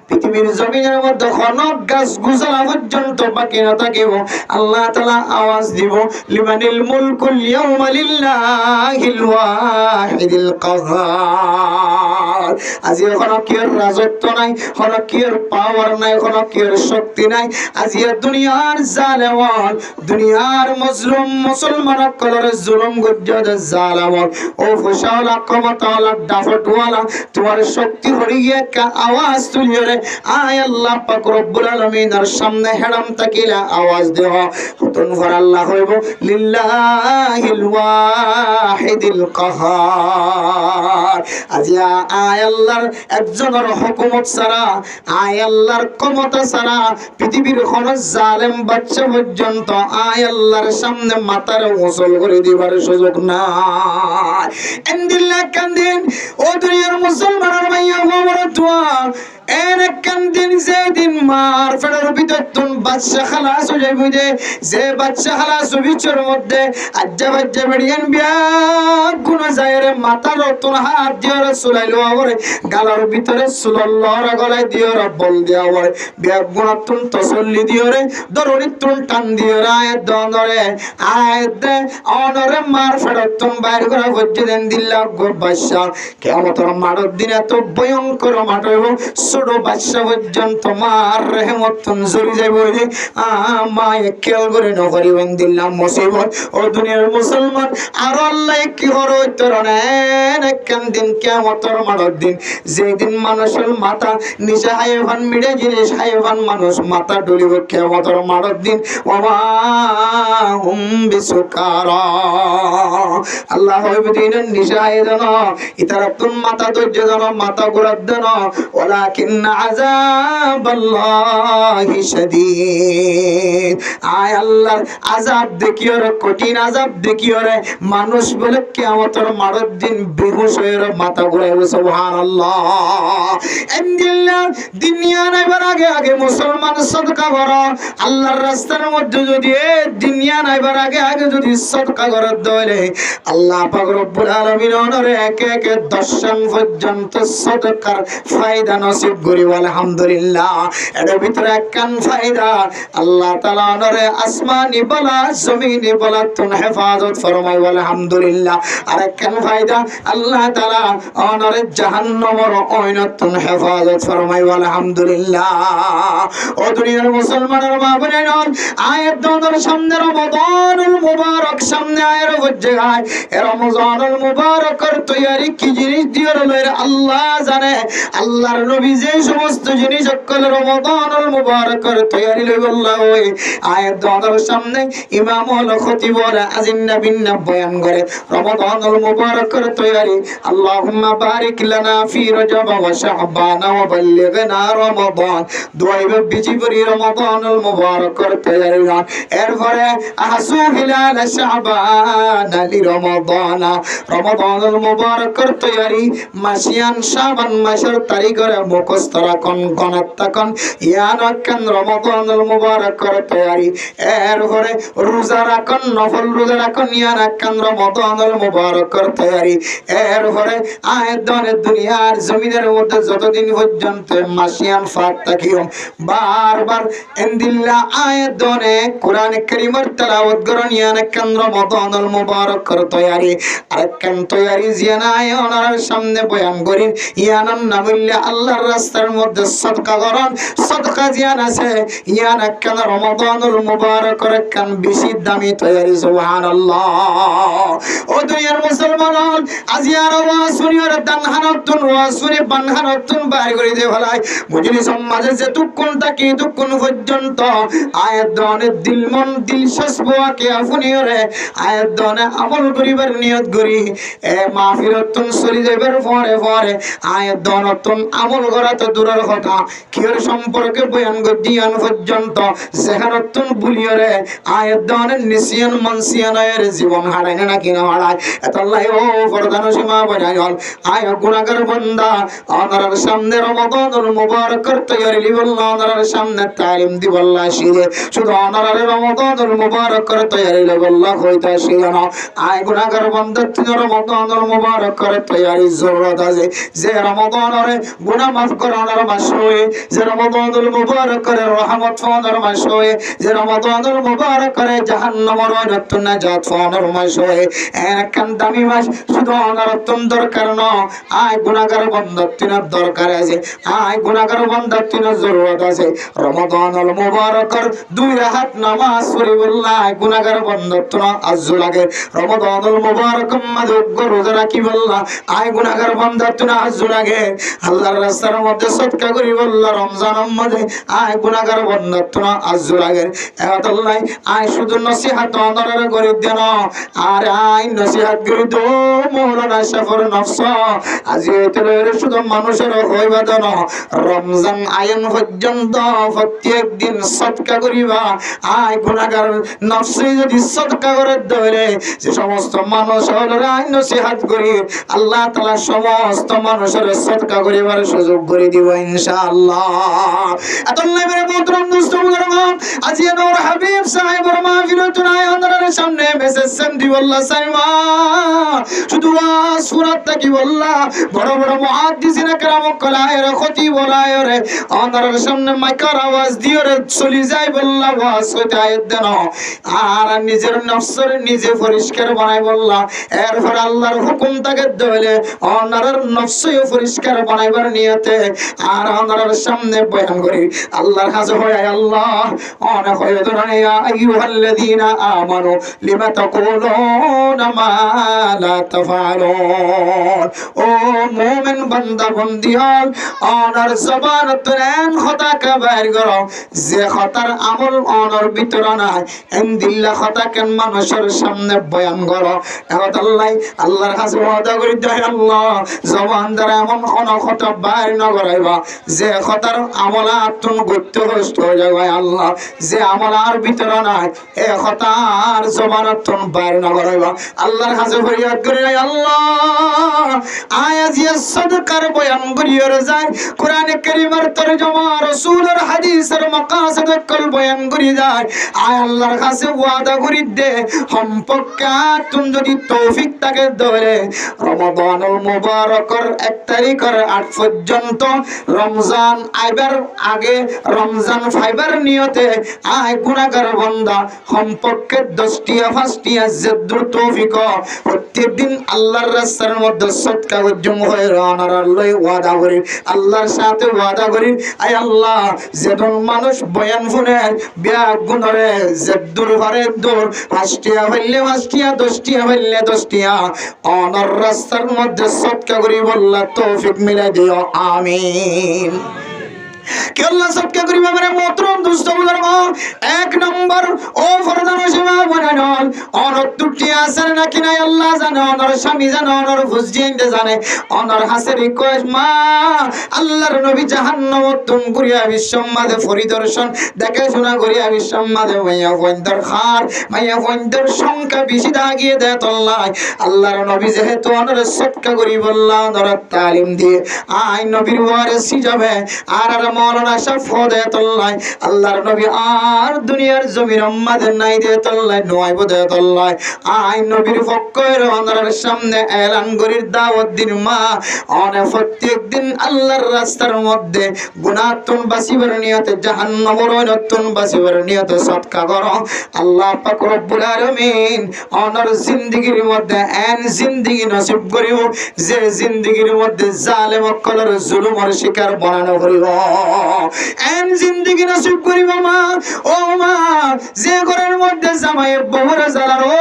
পৃথিবীর জমিনের মধ্যে খনক গাছ গুছালা পর্যন্ত বাকি না থাকিব, আল্লাহ তাআলা আওয়াজ দিব লিমানিল মুলকুল ইয়াউমা লিল্লাহিল ওয়াহিদিল কাহ্হার। আজি এখনো কি রাজত্ব নাই, এখনো কি পাওয়ার নাই, এখনো কি শক্তি নাই। আজি দুনিয়ার জালেমান, দুনিয়ার মজলুম মুসলমান কলর জুলুম গজ্জাদ জালামত ও ফুশাওয়ালা ক্ষমতাওয়ালা ডাফটওয়ালা তোমার শক্তি হরি গিয়ে কা আওয়াজ তুলিও রে। আয় আল্লাহ পাক রব্বুল আলামিনের সামনে হেরাম তাকিলা আওয়াজ দেও হুতুন ফর আল্লাহ হইব লিল্লাহিল ওয়াহিদিল কাহ্হার। আজি আয় আল্লাহর একজনের হুকুমত ছাড়া, আয় আল্লাহর ক্ষমতা ছাড়া পৃথিবীর কোন জালেম বাচ্চা পর্যন্ত আয় আল্লাহর সামনে মাথার উঁচল করে দিবার সুযোগ নাই। এন্দিল্লা কান্দিন ও দুনিয়ার মুসলমানের ভাইয়া বাবারা তোয়া এন কান্দিন যেদিন মার ফেরার ভিতর তুন বাচ্চা খালাস হয়ে যাইব, যে বাচ্চা খালাস বিচর মধ্যে আজ্জা বাজ্জা বেড়িয়েন বিয়া গুণ যায় রে মাথার তুন হাত দিয়ে রে চুলাই লওয়া করে গালার ভিতরে চুলল্লরা গলায় দিয়ে রে বল দেওয়া হয় বিয়া গুণ তুন তসল্লি দিয়ে রে দরুনি তুন টান দিয়ে রে আয় দনরে আয় দে অনরে মার ফেরার তুন বাইর করা হচ্ছে দেন দিল্লা গো বাচ্চা কেমতর মাঠের দিন এত ভয়ঙ্কর মাঠ হইব ছোট বাচ্চা পর্যন্ত মার রেহমত জড়ি যাইব রে। আমায় খেয়াল করে নকরিবেন দিল্লাম মুসিবত ও দুনিয়ার মুসলমান আর আল্লাহ কি হরো তরনেন একখান দিন কিয়ামতের মাঠের দিন যেদিন মানুষের মাথা নিচে হাইভান মিড়ে জিনিস হাইভান মানুষ মাথা ডলিব কিয়ামতের মাঠের দিন ওমা হুম বিসুকারা আল্লাহ হইব দিনের নিচে হাইদান ইতারাতুন মাথা ধৈর্য দান মাথা গোড়ার দান ওলাকিন আযাবাল্লাহি শাদীদ। আয় আল্লাহর আযাব দেখিও রে, কঠিন আযাব দেখিও রে মানুষ বলে কিয়ামতের মাঠের দিন বেহুশ হয়ে মাথা ঘুরাইব। সুবহানাল্লাহ। এন্দিল্লাহ দুনিয়া নাইবার আগে আগে মুসলমান সদকা করো আল্লাহর রাস্তার মধ্যে, যদি দুনিয়া নাইবার আগে আগে যদি সদকা করো দলে আল্লাহ পাক রব্বুল আলামিন ওনারে একে একে দর্শন পর্যন্ত সদকার ফায়দা নসিব করিব। আলহামদুলিল্লাহ। এর ভিতরে একখান ফায়দা আল্লাহ তাআলা ওনারে আসমানি বলা জমিনি বলা তুন হেফাজত ফরমাই। আলহামদুলিল্লাহ। আর একখান ফায়দা আল্লাহ তাআলা ওনারে জাহান্নামের ওইনতুন হেফাজত ফরমাই। আলহামদুলিল্লাহ। ও দুনিয়ার মুসলমানের মা বোনেরা আয়াত দনের সামনে রমাদানুল মুবারক সামনে আয়ের হচ্ছে গায় এ রমজানুল মুবারকের তৈরি কি জিনিস দিয়ে রইল আল্লাহ জানে। আল্লাহর নবী যে সমস্ত জিনিস সকল রমাদানুল মুবারকের তৈরি লইবল্লাহ ওই আয়াত দনের সামনে ইমামুল খতিব আজিন নবিন বয়ান করে রমাদানুল মুবারকের তৈরি আল্লাহুম্মা বারিক লানা ফি রজব ওয়া শাবান ওয়া বাল্লিগনা রমাদান দুয়াইবে বিজিবরি রমাদানুল মুবারকের তৈরি গান। এরপরে আহসু হিলাল শাবান লি রমাদান রমাদানুল মুবারকের তৈরি মাসিয়ান শাবান মাসের তারিখের মুখস্থ রাখুন গণত থাকুন ইয়ানকান রমাদানুল মুবারকের তৈরি। এরপরে রোজা রাখুন নফল রোজা রাখুন ইয়ানকান রমাদানুল মুবারকের তৈরি। এরপরে আয়াতনে দুনিয়ার জমিনের মধ্যে যতদিন পর্যন্ত মাসিয়ান ফাত থাকিও বারবার এন্দিল্লা আয়াতনে কোরআন কারীমের তেলাওয়াত করুন ইয়ানকান রমাদানুল মুবারকের তৈরি। আরেকখান তৈরি জিয়ানা ওনার সামনে বয়ান করেন ইয়ানান নামিল্লা আল্লাহর রাস্তার মধ্যে সদকা করুন। সদকা জিয়ান আছে ইয়ানকান রমাদানুল মুবারকের কান বেশি দামি তৈরি। সুবহানাল্লাহ। ও দুনিয়ার মুসলমান আজ আর ওয়াজ শুনিও দানহানতুন ওয়াজ শুনি বানহানতুন বাইর করে দে ভালাই বুঝলি সমাজে যে তুকুন তাকি তুকুন পর্যন্ত আয়াত দনে দিল মন দিল সসবাকে আফুনিও রে আয়াত দনে আমল করিবার নিয়ত করি এ মাহফিলতুন চলি যাইবার পরে পরে আয়াত দনতুন আমল করা তো দূরের কথা কির সম্পর্কে বয়ান গদিয়ান পর্যন্ত যেখানতুন ভুলিও রে আয়াত দনে নিসিয়ান মানসিয়ানের জীবন হারাই হারায় না কিনা হারায় এতলাই ও ফরদানো সীমা বানাই হল আয় গুনাহগার বান্দা ওনার সামনে রমাদানুল মুবারকের তৈরি লিবল্লাহ ওনার সামনে তালিম দিবল্লাহ শিরে শুধু ওনার রমাদানুল মুবারকের তৈরি লিবল্লাহ হইতা শিরে না আয় গুনাহগার বান্দা তিন রমাদানুল মুবারকের তৈরি জরুরত আছে যে রমাদানের গুনাহ মাফ করানোর মাস হয়ে যে রমাদানুল মুবারকের রহমত পাওয়ার মাস হয়ে যে রমাদানুল মুবারকের জাহান্নামের নতুন নাজাত পাওয়ার মাস হয়ে একখান দামি মাস শুধু ওনার দরকার না আয় গুনাহগার বান্দা তিনের দরকার আছে আয় গুনাহগার বান্দা তিনের জরুরত আছে রমাদানুল মুবারকের দুই রাকাত নামাজ পড়িবল্লাহ গুনাহগার বান্দা তিন আজ্জু লাগে রমাদানুল মুবারক মধ্যে রোজা রাখি বল্লাহ আয় গুনাহগার বান্দা তিন আজ্জু লাগে আল্লাহর রাস্তার মধ্যে সদকা করি বল্লাহ রমজানের মধ্যে আয় গুনাহগার বান্দা তিন আজ্জু লাগে এতলাই আয় শুধু নসিহত ওনার করে দেন আর আয় নসিহত করে দো মৌলানা শাফর নফস আজি এতলের শুধু মানুষের হইবা দেন রমজান আইন পর্যন্ত প্রত্যেক দিন সদকা করিবা আয় গুনাহগার নফসে যদি সদকা করে ধরে যে সমস্ত মানুষ হলো আইন নসিহত করি আল্লাহ তাআলা সমস্ত মানুষের সদকা করিবার সুযোগ করে দিব ইনশাআল্লাহ এতলাই মেরে মোহতরম দোস্ত মুজরমান আজি নূর হাবিব সাহেবের মাহফিলতুন আয়ানের সামনে মেসেজ সেন্ডি বল্লাহ সাইমা শুধু সূরাত কি বল্লাহ বড় বড় মুহাদ্দিসিন کرام কলায়ের খতিব বলায়ের ওনার সামনে মাইকার আওয়াজ দিয়ে চলি যায় বল্লাহ ওয়াজ হতে আয়াত দেন আর নিজের নফসের নিজে পরিষ্কার বানাই বল্লাহ এরপর আল্লাহর হুকুম তাকে দিলে ওনার নফসও পরিষ্কার বানাইবার নিয়তে আর ওনার সামনে বয়ান করি আল্লাহর কাছে হয় আল্লাহ অনা হয় দুনিয়া আইয়ুহাল্লাযীনা আমানু লিমা তাকুলুনা মা লা তাফআলুন ও মুমিন বান্দা বন্দিয়াল ওনার জবান তুলেন খতা কা বাইর করো যে খতার আমল ওনার ভিতর নাই এমদিল্লা খতা কেন মানুষের সামনে বয়ান করো এখন আল্লাহ আল্লাহর কাছে ওয়াদা করি দেয় আল্লাহ জবান দ্বারা এমন কোন খতা বাইর না করাইবা যে খতার আমলা তুন গত্য হস্ত হয়ে যাবে আল্লাহ যে আমলার ভিতর নাই এ খতার জবান তুন বাইর না করাইবা আল্লাহর কাছে ফরিয়াদ করি আল্লাহ আয়াজ সদকার বয়ান করিয়ে যায় কোরআনে কারীমের তরজমা রাসূলের হাদিসের মাকাসিদ কল বয়ান করি যায় আয় আল্লাহর কাছে ওয়াদা করি দে সম্পর্কে তুমি যদি তৌফিক থাকে ধরে রমাদানুল মুবারকের 1 তারিখের 8 পর্যন্ত রমজান আইবার আগে রমজান ফাইবার নিয়তে আয় গুনাহগার বান্দা সম্পর্কে 10টিয়া 5টিয়া যদ্দুর তৌফিক প্রত্যেকদিন আল্লাহর রাস্তার মধ্যে সদকা উদ্যম হয়ে রানার লই ওয়াদা করি আল্লাহর সাথে ওয়াদা করি আয় আল্লাহ যেজন মানুষ বয়ান শুনে বিয়া গুণরে যদ্দুর ভারে দূর 5টিয়া হইলে 5টিয়া 10টিয়া হইলে 10টিয়া অনর রাস্তার মধ্যে সদকা করি বল্লাহ তৌফিক মিলাই দিও আমিন কে আল্লাহ সদকা করিবা মানে মোহতরম দোস্ত বুজুর্গ 1 নম্বর ও ফরদান সীমা বানানোল অনর তুটি আছেন নাকি নাই আল্লাহ জানে অনর স্বামী জানে অনর ফুজজিনতে জানে অনর হাসের রিকোয়েস্ট মা আল্লাহর নবী জাহান্নাম তুম করিয়া বিশ্বমাদে পরিদর্শন দেখে শোনা করিয়া বিশ্বমাদে মাইয়া ফন্দর খার মাইয়া ফন্দর সংখ্যা বেশি দাগিয়ে দেয় আল্লাহ আল্লাহর নবী যেহেতু অনর সদকা করি বললা অনর তালিম দিয়ে আই নবীর ওয়ারিসি যাবে আর মৌলানা শাফদাতুল্লাহ আল্লাহর নবী আর দুনিয়ার জমির উম্মাদের নাই দেতুল্লাহ নয়ব দেতুল্লাহ আই নবীর ফকর ওনার সামনে এলান করি দাওয়াত দিন মা অনে প্রত্যেক দিন আল্লাহর রাস্তার মধ্যে গুনাহ তুন বাসিবার নিয়তে জাহান্নামের নতুন বাসিবার নিয়তে সদকা করো আল্লাহ পাক রব্বুল আলামিন ওনার জিন্দেগীর মধ্যে এন জিন্দেগি নসিব করিও যে জিন্দেগীর মধ্যে জালেম কলর জুলুমের শিকার বানানো করিব এন জিন্দেগি নসিব করিব মা ও মা যে ঘরের মধ্যে জামাই বহুর জালার ও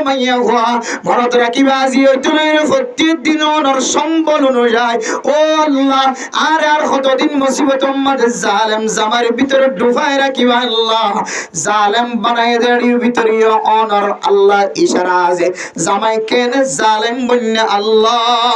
মাইয়া হওয়া মনত রাখিবা আজি ওইতুলের প্রত্যেক দিন ওনার সম্বল অনুযায়ী ও আল্লাহ আর কতদিন মুসিবত উম্মত জালেম জামার ভিতরে ডুবাই রাখিবা আল্লাহ জালেম বানাই দেড়ির ভিতরে ওনার আল্লাহ ইশারা আছে জামাই কেন জালেম বন্যা আল্লাহ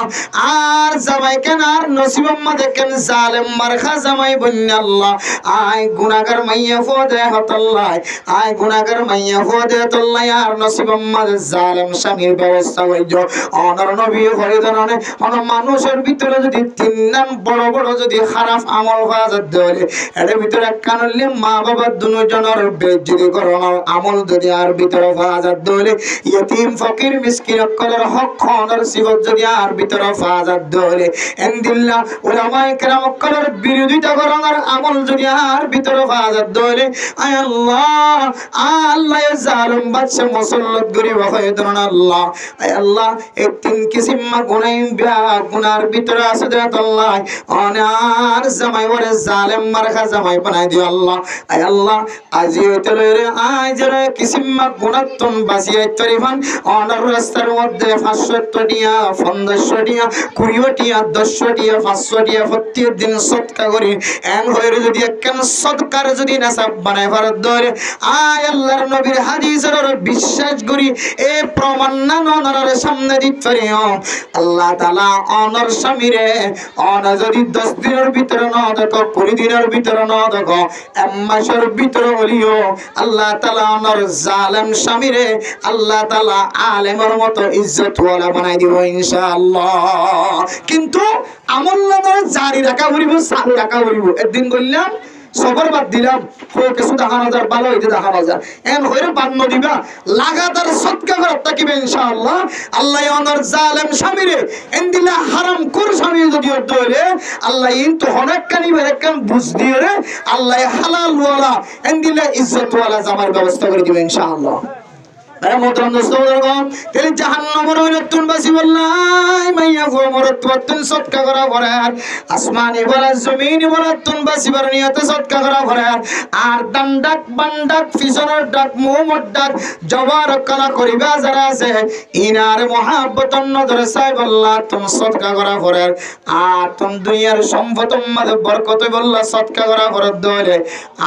আর জামাই কেন আর নসিব উম্মত কেন জালেম মারখা জামাই বন্যা আল্লাহ আয় গুনাহগার মাইয়া ফদে হতাল্লাহ আয় গুনাহগার মাইয়া ফদে হতাল্লাহ আর নসিব আম্মাদ জালেম স্বামীর ব্যবস্থা হইছো অনর নবী হরিদননে অন মানুষের ভিতরে যদি তিন নাম বড় বড় যদি খারাপ আমল ফাজাত দেলে এর ভিতরে কানলে মা বাবা দুজনের বেজ্জতি করানোর আমল যদি আর ভিতরে ফাজাত দেলে ইয়তিম ফকির মিসকিন কলর হক খনর সিবত যদি আর ভিতরে ফাজাত দেলে এন্দিল্লাহ উলামায়ে কেরাম কলর বিরোধিতা করানোর আমল যদি আর ভিতরে ফাজাত দেলে আয় আল্লাহ আল্লাহ জালিম বাদশা মুসল্লত গরিব হয়ে ধরন আল্লাহ আয় আল্লাহ এই তিন কিসিম গুনাহ বিয়া গুনার ভিতরে আছে দে আল্লাহ অনার জামাই ওরে জালেম মারখা জামাই বানাই দিও আল্লাহ আয় আল্লাহ আজি তেরে আজ রে কিসিম গুনাতন বাসিয়ে তরিফান অনার রাস্তার মধ্যে 500 টিয়া 1500 টিয়া 20 টিয়া 10 টিয়া 500 টিয়া প্রত্যেকদিন সদকা করি এন হইরে যদি একখান সদকার যদি নাসাব বানাই ভারত ধরে আয় আল্লাহর নবীর হাদিসের বিশ্বাস করি এ প্রমাণ না অনার সামনে দিতে পারিও আল্লাহ তাআলা অনর স্বামীরে অন যদি 10 দিনের ভিতরে না দেখো 20 দিনের ভিতরে না দেখো এক মাসের ভিতরে হলিও আল্লাহ তাআলা অনর জালেম স্বামীরে আল্লাহ তাআলা আলেমের মতো ইজ্জতওয়ালা বানাই দিব ইনশাআল্লাহ কিন্তু আমল নামার জারি রাখা হইব চালু রাখা হইব একদিন বললাম সবার বাদ দিলাম কিছু 10,000 ভালো হইতে 10,000 এন হইরে বাদ ন দিবা লাগাতার সদকা করে তাকিবে ইনশাআল্লাহ আল্লাহ অনর জালেম স্বামীরে এন দিলা হারাম কর স্বামী যদি হইলে আল্লাহ ইন তো অনেক কানি বেরেকান বুঝ দিয়ে রে আল্লাহ হালাল ওয়ালা এন দিলা ইজ্জত ওয়ালা জামার ব্যবস্থা করে দিবে ইনশাআল্লাহ আরে মোহতরম দোস্তগণ তেলি জাহান্নামের নতুন বাসি বললাই মাইয়া গো মরতওয়াতুন সদকা করা করে আসমানি বলা জমিনি বলা তুন বাসিবার নিয়তে সদকা করা করে আর দান্ডাক বান্ডাক ফিসনের ডাক মুহম্মদ ডাক জবার করা করিবা যারা আছে ইনার মহাব্বতন নজরে সাহেব আল্লাহ তুম সদকা করা করে আর তুম দুনিয়ার সম্পদ মধ্যে বরকত বললা সদকা করা করে দলে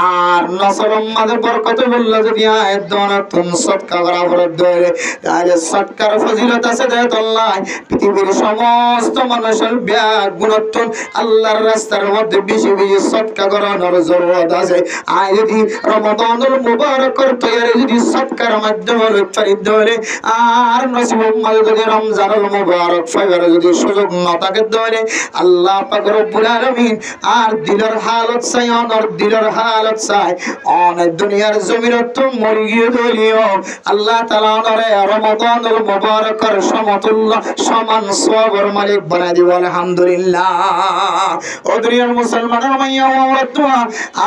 আর নসর মধ্যে বরকত বললা যদি আয় দন তুম সদকা করা তাহলে সৎকার ফজিলত আছে আল্লাহ পৃথিবীর সমস্ত মানুষের ব্যাগ গুণাত্মক আল্লাহর রাস্তার মধ্যে বেশি বেশি সৎকা করানোর জরুরত আছে আয় যদি রমাদানুল মুবারকের তৈরি যদি সৎকার মাধ্যমে উচ্চারিত হলে আর নসিব যদি রমজানুল মুবারক পাইবার যদি সুযোগ না থাকে ধরে আল্লাহ পাক রব্বুল আলামিন আর দিলের হালত চাই অনর দিলের হালত চাই অনেক দুনিয়ার জমিনত মরি গিয়ে ধরিও আল্লাহ তাআলা অনরে রমাদানুল মুবারকের সমতুল্য সমান সওয়াবের মালিক বানাই দিব আলহামদুলিল্লাহ ও দুনিয়ার মুসলমানের মাইয়া ওয়ারাতুয়া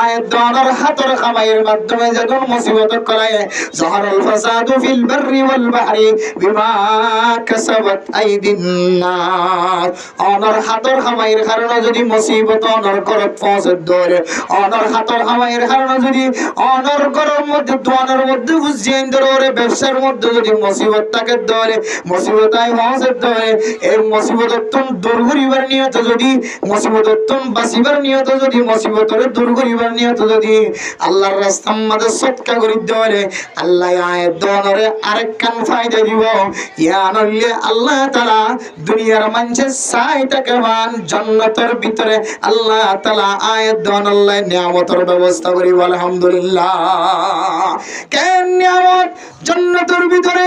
আয়াত দানার হাতের কামাইয়ের মাধ্যমে যখন মুসিবত করায় যাহারুল ফাসাদু ফিল বাররি ওয়াল বাহরি বিমা কাসাবাত আইদিন নাস অনর হাতের কামাইয়ের কারণে যদি মুসিবত অনর করত পৌঁছে ধরে অনর হাতের কামাইয়ের কারণে যদি অনর গরম মধ্যে দোয়ানোর মধ্যে বুঝিয়ে ধরে ব্যবসার মধ্যে যদি মুসিবত থাকে ধরে মুসিবতায় পৌঁছে ধরে এই মুসিবতন দূর করিবার নিয়ত যদি মুসিবতন বাঁচিবার নিয়ত যদি মুসিবতরে দূর করিবার নিয়ত যদি আল্লাহর রাস্তার মধ্যে সদকা করি ধরে আল্লাহ আয়াত দনরে আরেক কান ফায়দা দিব ইয়া নল্লে আল্লাহ তাআলা দুনিয়ার মানুষের সাইটাকে মান জান্নাতের ভিতরে আল্লাহ তাআলা আয়াত দন আল্লাহ নিয়ামতের ব্যবস্থা করি আলহামদুলিল্লাহ কেন নিয়ামত জান্নাতের ভিতরে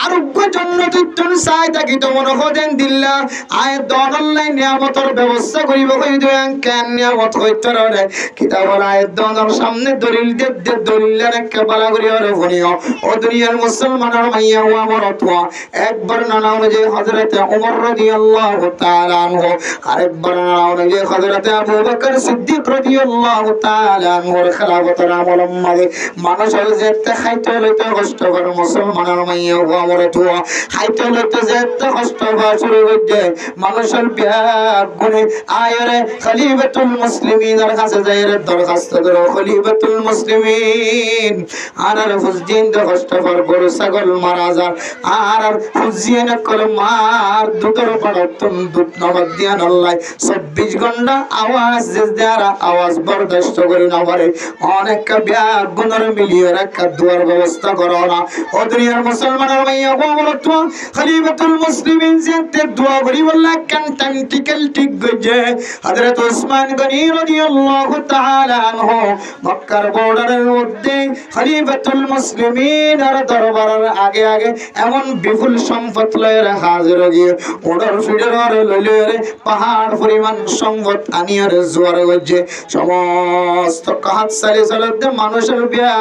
আরোগ্য জান্নাতের জন্য চাই থাকি তো মনে করেন দিল্লা আয়াত দন আল্লাহ নিয়ামতের ব্যবস্থা করিব কই দেন কেন নিয়ামত হইতে রে কিতাবের আয়াত দনের সামনে দলিল দে দলিলের একটা বালা করি আর বনিও ও দুনিয়ার মুসলমানের মাইয়া ওয়া মরতওয়া একবার নানা অনুযায়ী হযরত ওমর রাদিয়াল্লাহু তাআলা আনহু আরেকবার নানা অনুযায়ী হযরত আবু বকর সিদ্দিক রাদিয়াল্লাহু তাআলা আনহুর খেলাফতের আমল মাঝে মানুষের যেতে খাইতে লইতে কষ্ট করে মুসলমানের মাইয়া ওয়া মরতওয়া খাইতে লইতে যেতে কষ্ট হয় শুরু হইছে মানুষের ব্যাগ গুনে আয়রে খলিফাতুল মুসলিমিনের কাছে যাইরে দরখাস্ত করো খলিফাতুল মুসলিমিন আর হুজদিন de Hostafar Guru Sagol Marazar আর হুজিয়ানা কল মার দুটোর পড়তন দুট নবদিয়ান আল্লাহ 26 ঘন্টা আওয়াজ যারা আওয়াজ বরদাস্ত করে না পারে অনেক ব্যাগ গুণর মিলিয়ে রাখা দুয়ার ব্যবস্থা করো না ও দুনিয়ার মুসলমানের মাইয়া গো বলত খলিফাতুল মুসলিমিন যে দোয়া করি বললা কান টাইম ঠিক গজে হযরত ওসমান গনি রাদিয়াল্লাহু তাআলা আনহু মক্কার বর্ডারের মধ্যে খলিফাতুল মুসলিমিন আর দরবারের আগে আগে এমন বিপুল সম্পদ লয়ে হাজির গিয়ে ওডর ফিডর লইলে পাহাড় পরিমাণ সম্পদ আনিয়ার জোয়ার গজে সমস্ত কাহাত সালে সালাতে মানুষের বিয়া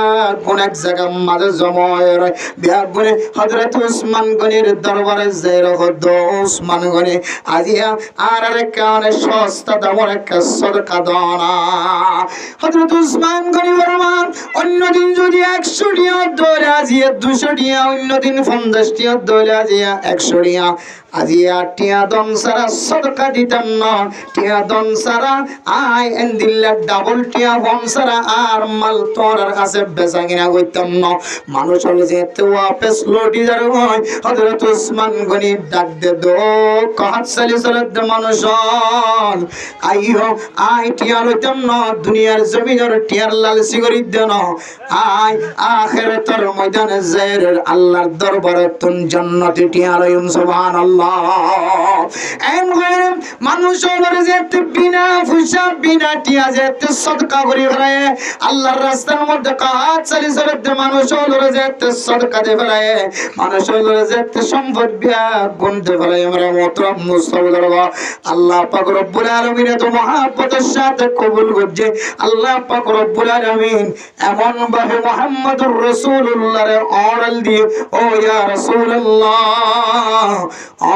কোন এক জায়গা মাঝে জমায়ের বিয়া করে হযরত ওসমান গনির দরবারে যাই রহদ ওসমান গনি আজিয়া আর এক কারণে সস্তা দামের এক সদকা দানা হযরত ওসমান গনি বর্মান অন্যদিন যদি 100 টিয়া দৌড়ে আজিয়া 200 টিয়া অন্যদিন 50 টিয়া দৌড়ে আজিয়া 100 টিয়া আজিয়া টিয়া দন সারা সদকা দিতাম না টিয়া দন সারা আয় এন্দিল্লা ডাবল টিয়া বন সারা আর মাল তোর কাছে বেচা কিনা করতাম না মানুষ হলে যেতে ওয়াপস লটি যার হয় হযরত ওসমান গনি ডাক দে দো কাহাত সালি সালাত মানুষ আইও আয় টিয়া লইতাম না দুনিয়ার জমিনের টিয়ার লালসি করি দেন আয় আখিরাতের ময়দানে যাইর আল্লাহর দরবারে তুন জান্নাতে টিয়া লইম সুবহানাল্লাহ এন গয়র মানুষ হলে যেতে বিনা ফুসা বিনা টিয়া যেতে সদকা করি ফেলায় আল্লাহর রাস্তার মধ্যে কাহাত সালি সালাত মানুষ হলে যেতে সদকা দে ফেলায় মানুষ হলে যেতে সম্পদ বিয়া গুনতে ফেলায় আমরা মোহতরম মুস্তাফা আল্লাহ পাক রব্বুল আলামিন তো মহব্বতের সাথে কবুল করছে আল্লাহ পাক রব্বুল আলামিন এমন ভাবে মুহাম্মদুর রাসূলুল্লাহর অর্ডার দিয়ে ও ইয়া রাসূলুল্লাহ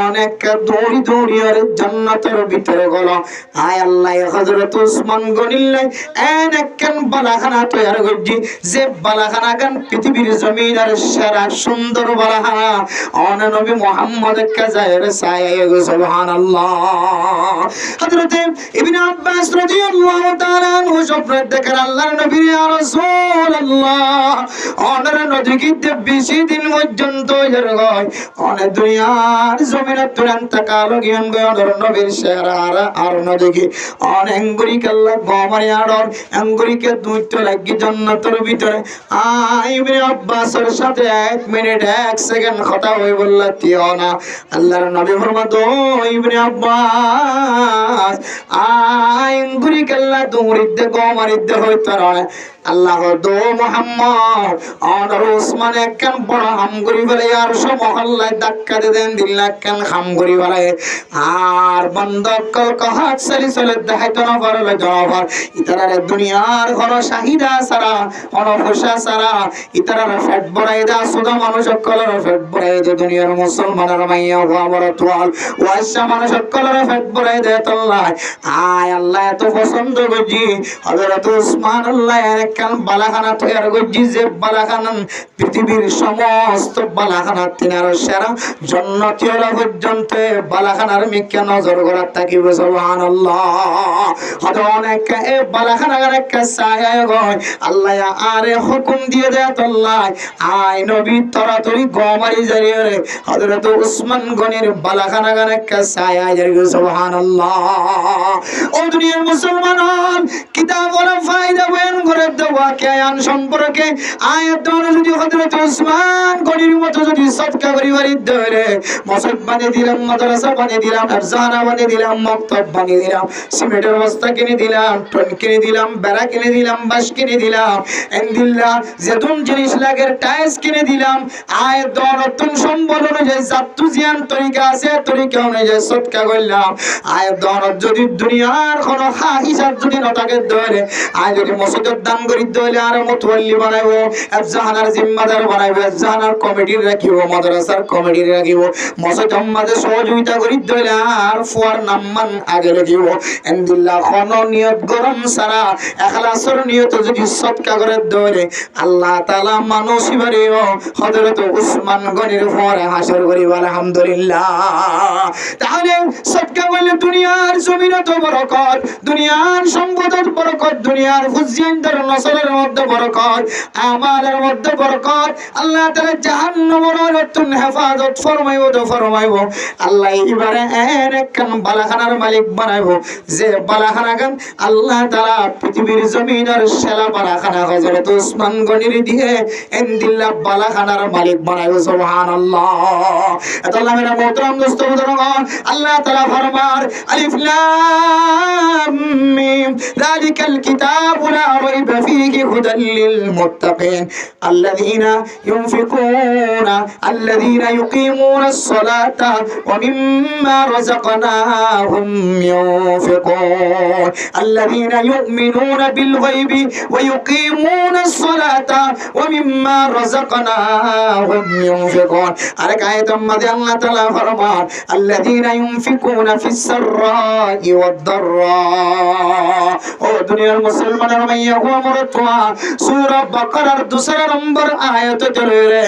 অনেক দৌড়ি দৌড়ি আর জান্নাতের ভিতরে গেল আয় আল্লাহ হযরত ওসমান গনিল্লাই এনেকন বালাখানা তৈরি করছি যে বালাখানা গান পৃথিবীর জমিনের সেরা সুন্দর বালাখানা অন নবী মুহাম্মদ কাজায়ের সায়া সুবহানাল্লাহ হযরত ইবনে আব্বাস রাদিয়াল্লাহু তাআলা আনহু স্বপ্নে দেখেন আল্লাহর নবী ইয়া রাসূলুল্লাহ অনর নদীতে বেশি দিন পর্যন্ত হয় অনেক দুনিয়ার জমিনে তুরন্ত কালো জ্ঞান গয়র নবীর শেরারা আর নদী অনেক গুরি কাল্লা গমারি আড়র আঙ্গুরিকে দুইটো লাগি জান্নাতের ভিতরে ইবনে আব্বাসের সাথে 1 মিনিট 1 সেকেন্ড কথা হই বললা তিও না আল্লাহর নবী ফরমাতো ইবনে আব্বাস আঙ্গুরি কাল্লা দুরিতে গমারিতে হইতো না আল্লাহ দো মুহাম্মদ আর ওসমান একখান বড় হামগুড়ি বলে আর সব মহল্লায় ধাক্কা দেন দিল্লা একখান হামগুড়ি বলে আর বন্ধকল কাহাত সালি চলে দেখাইতো না পারলে জনবার ইতারারে দুনিয়ার ঘর শাহিদা সারা অনফসা সারা ইতারারে ফেট বড়াই দা সুদা মানুষ কলর ফেট বড়াই দে দুনিয়ার মুসলমানের মাইয়া হওয়া বড় তোয়াল ওয়াসা মানুষ কলর ফেট বড়াই দে আল্লাহ আয় আল্লাহ এত পছন্দ করছি হযরত ওসমান আল্লাহ কাল বালাখানা তৈরি করছি যে বালাখানা পৃথিবীর সমস্ত বালাখানা তিনার সেরা জান্নাতীয় পর্যন্ত বালাখানার মিকে নজর করার থাকিব সুবহানাল্লাহ হয়তো অনেক এ বালাখানা অনেক ছায়া গয় আল্লাহ আরে হুকুম দিয়ে দেয় আল্লাহ আয় নবী তরাতরি গমারি জারিয়ে রে হযরত ওসমান গনির বালাখানা অনেক ছায়া জারিয়ে সুবহানাল্লাহ ও দুনিয়ার মুসলমান কিতাব ওরা ফায়দা বয়ান করে ওয়াকিয়ান সম্পর্কে আয়াত অনুযায়ী হযরত ওসমান গনির মতো যদি সদকা করিবারি ধরে মসজিদ বানিয়ে দিলাম মাদ্রাসা বানিয়ে দিলাম আফজানা বানিয়ে দিলাম মক্তব বানিয়ে দিলাম সিমেন্টের বস্তা কিনে দিলাম টন কিনে দিলাম বেড়া কিনে দিলাম বাঁশ কিনে দিলাম ইনদিল্লাহ যেতুন জিনিস লাগে টাইলস কিনে দিলাম আয়াত নতুন সম্বল অনুযায়ী জাতু জিয়ান তরিকা আছে তরিকা অনুযায়ী সদকা করলাম আয়াত যদি দুনিয়ার কোনো হিসাব যদি নটাকে ধরে আয় যদি মসজিদের দান করি দলে আর মুতওয়াল্লি বানাইবো আফজাহানার জিম্মাদার বানাইবো আফজাহানার কমিটি রাখিব মাদ্রাসার কমিটি রাখিব মসজিদ আমাদের সহযোগিতা করি দলে আর ফুয়ার নামমান আগে রাখিব ইনদিল্লাহ কোন নিয়ত গরম সারা ইখলাসের নিয়ত যদি সদকা করে দলে আল্লাহ তাআলা মানুষ বাড়িও হযরত ওসমান গনির পরে হাসর করিব আলহামদুলিল্লাহ তাহলে সদকা বলে দুনিয়ার জমিনে তো বরকত দুনিয়ার সম্পদের বরকত দুনিয়ার ফুজিয়ানদের নসলের মধ্যে বরকত, আমাদের মধ্যে বরকত। আল্লাহ তাআলা জাহান্নামের নতুন হেফাজত ফরমাইবো তো ফরমাইবো। আল্লাহ এবারে একখান বালাখানার মালিক বানাইবো, যে বালাখানা গান আল্লাহ তাআলা পৃথিবীর জমিনের সেরা বালাখানা হযরত ওসমান গনির দিয়ে এন্দিল্লাহ বালাখানার মালিক বানাইবো। সুবহানাল্লাহ। আল্লাহ মেরা মোহতরম দোস্ত বুজুর্গগণ, আল্লাহ তাআলা ফরমান আলিফ লাম মিম যালিকাল কিতাবু লা রাইবা ফীহি হুদাল লিল মুত্তাকিন আল্লাযীনা ইউকিমুনাস সালাতা ওয়া মিম্মা রাযাকনাহুম ইউনফিকুন আল্লাযীনা ইউমিনুনা বিল গায়বি ওয়া ইউকিমুনাস সালাতা ওয়া মিম্মা রাযাকনাহুম ইউনফিকুন। আরেক আয়াতের মধ্যে আল্লাহ তাআলা ফরমান আল্লাযীনা ইউনফিকুনা ফিস সাররাই ওয়াদ দাররা। ও দুনিয়ার মুসলমানের মাইয়া ও মরতওয়া, সূরা বাকারার 2 নম্বর আয়াতে রয়েছে।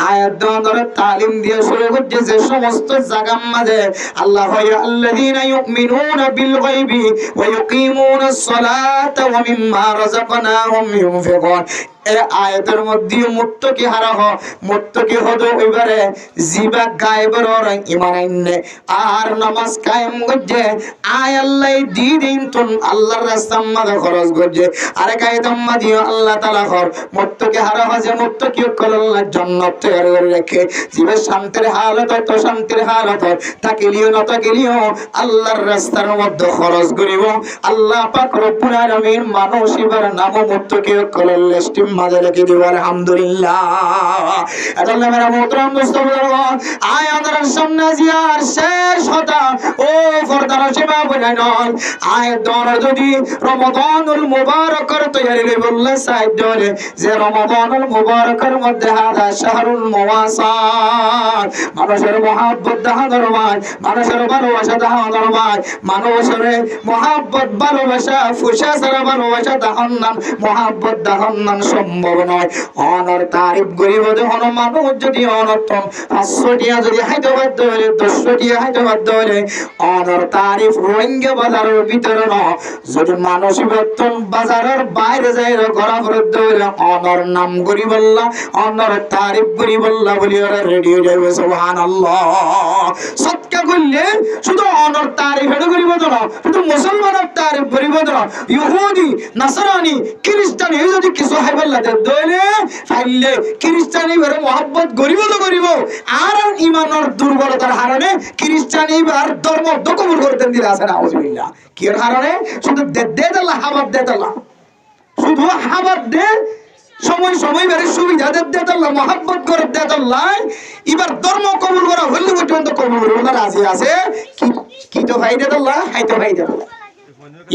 আয়াত দ্বারা তালিম দিয়ে শুরু করছে যে সমস্ত জায়গার মাঝে আল্লাহ হয় আল্লাযীনা ইউমিনুনা বিল গায়বি ওয়া ইউকিমুনাস সালাতা ওয়া মিম্মা রাযাকনাহুম ইউনফিকুন। এই আয়াতের মধ্যে মুত্তাকি হারা হ মুত্তাকি হদো এবারে জিবা গায়বের ঈমান আননে আর নামাজ কায়েম করছে। আয় আল্লাহ দিন তুন আল্লাহর রাস্তার মধ্যে খরচ করছে। আরেক আয়াতের মধ্যে আল্লাহ তাআলা কর মুত্তাকি হারা হ যে মুত্তাকি কল আল্লাহ জান্নাত তৈরি করে রাখে। জীবের শান্তির হালত তো শান্তির হালত তাকিলিও না তাকিলিও আল্লাহর রাস্তার মধ্যে খরচ করিব। আল্লাহ পাক রব্বুল আলামিন মানুষ এবার নাম মুত্তাকি কল লিস্ট মাঝে লিখে দিব। আলহামদুলিল্লাহ। আল্লাহ মেরা মোহতরম দোস্ত বুজুর্গগণ, আয় আমাদের সামনে জিয়ার শেষ হতা ও ফরদার সেবা বলেন আয় দর যদি রমাদানুল মুবারকের তৈরি বললে সাইড ধরে যে রমাদানুল মুবারকের মধ্যে হাদা শাহরুল মুওয়াসাত মানুষের মহব্বত দাহা দরবাই, মানুষের ভালোবাসা দাহা দরবাই, মানুষের মহব্বত ভালোবাসা ফুসা সারা ভালোবাসা দাহন্নান মহব্বত দাহন্নান সম্ভব নয়। অনর তারিফ গরিব যখন মানুষ যদি অনর্থম 500 টিয়া যদি হায়দ্রাবাদ ধরে 200 টিয়া হায়দ্রাবাদ ধরে অনর তারিফ রোহিঙ্গা বাজারের ভিতরে ন যদি মানুষ বেতন বাজারের বাইরে যায় ঘোরা করে ধরে অনর নাম গরিবল্লাহ অনর তারিফ গরিবল্লাহ বলি ওরা রেডিও যাবে। সুবহানাল্লাহ। সৎকা করলে শুধু অনর তারিফ এটা গরিব না, শুধু মুসলমানের তারিফ গরিব না, ইহুদি নাসরানি খ্রিস্টান এই যদি কিছু হাইবল্লাহ দলে ফাইলে খ্রিস্টানি বেরে মহব্বত গরিব তো গরিব আর ইমানের দুর্বলতার হারণে খ্রিস্টানি আর ধর্ম কবুল করতে দিলে আছে না আউযুবিল্লাহ। কি এর কারণে শুধু দে আল্লাহ হাবাত দে আল্লাহ শুধু হাবাত দে সময় সময় বেরে সুবিধা দে আল্লাহ মহব্বত করে দে আল্লাহ এবার ধর্ম কবুল করা হইলে পর্যন্ত কবুল করবে না রাজি আছে। কি তো ভাই দে আল্লাহ হাই তো ভাই দে আল্লাহ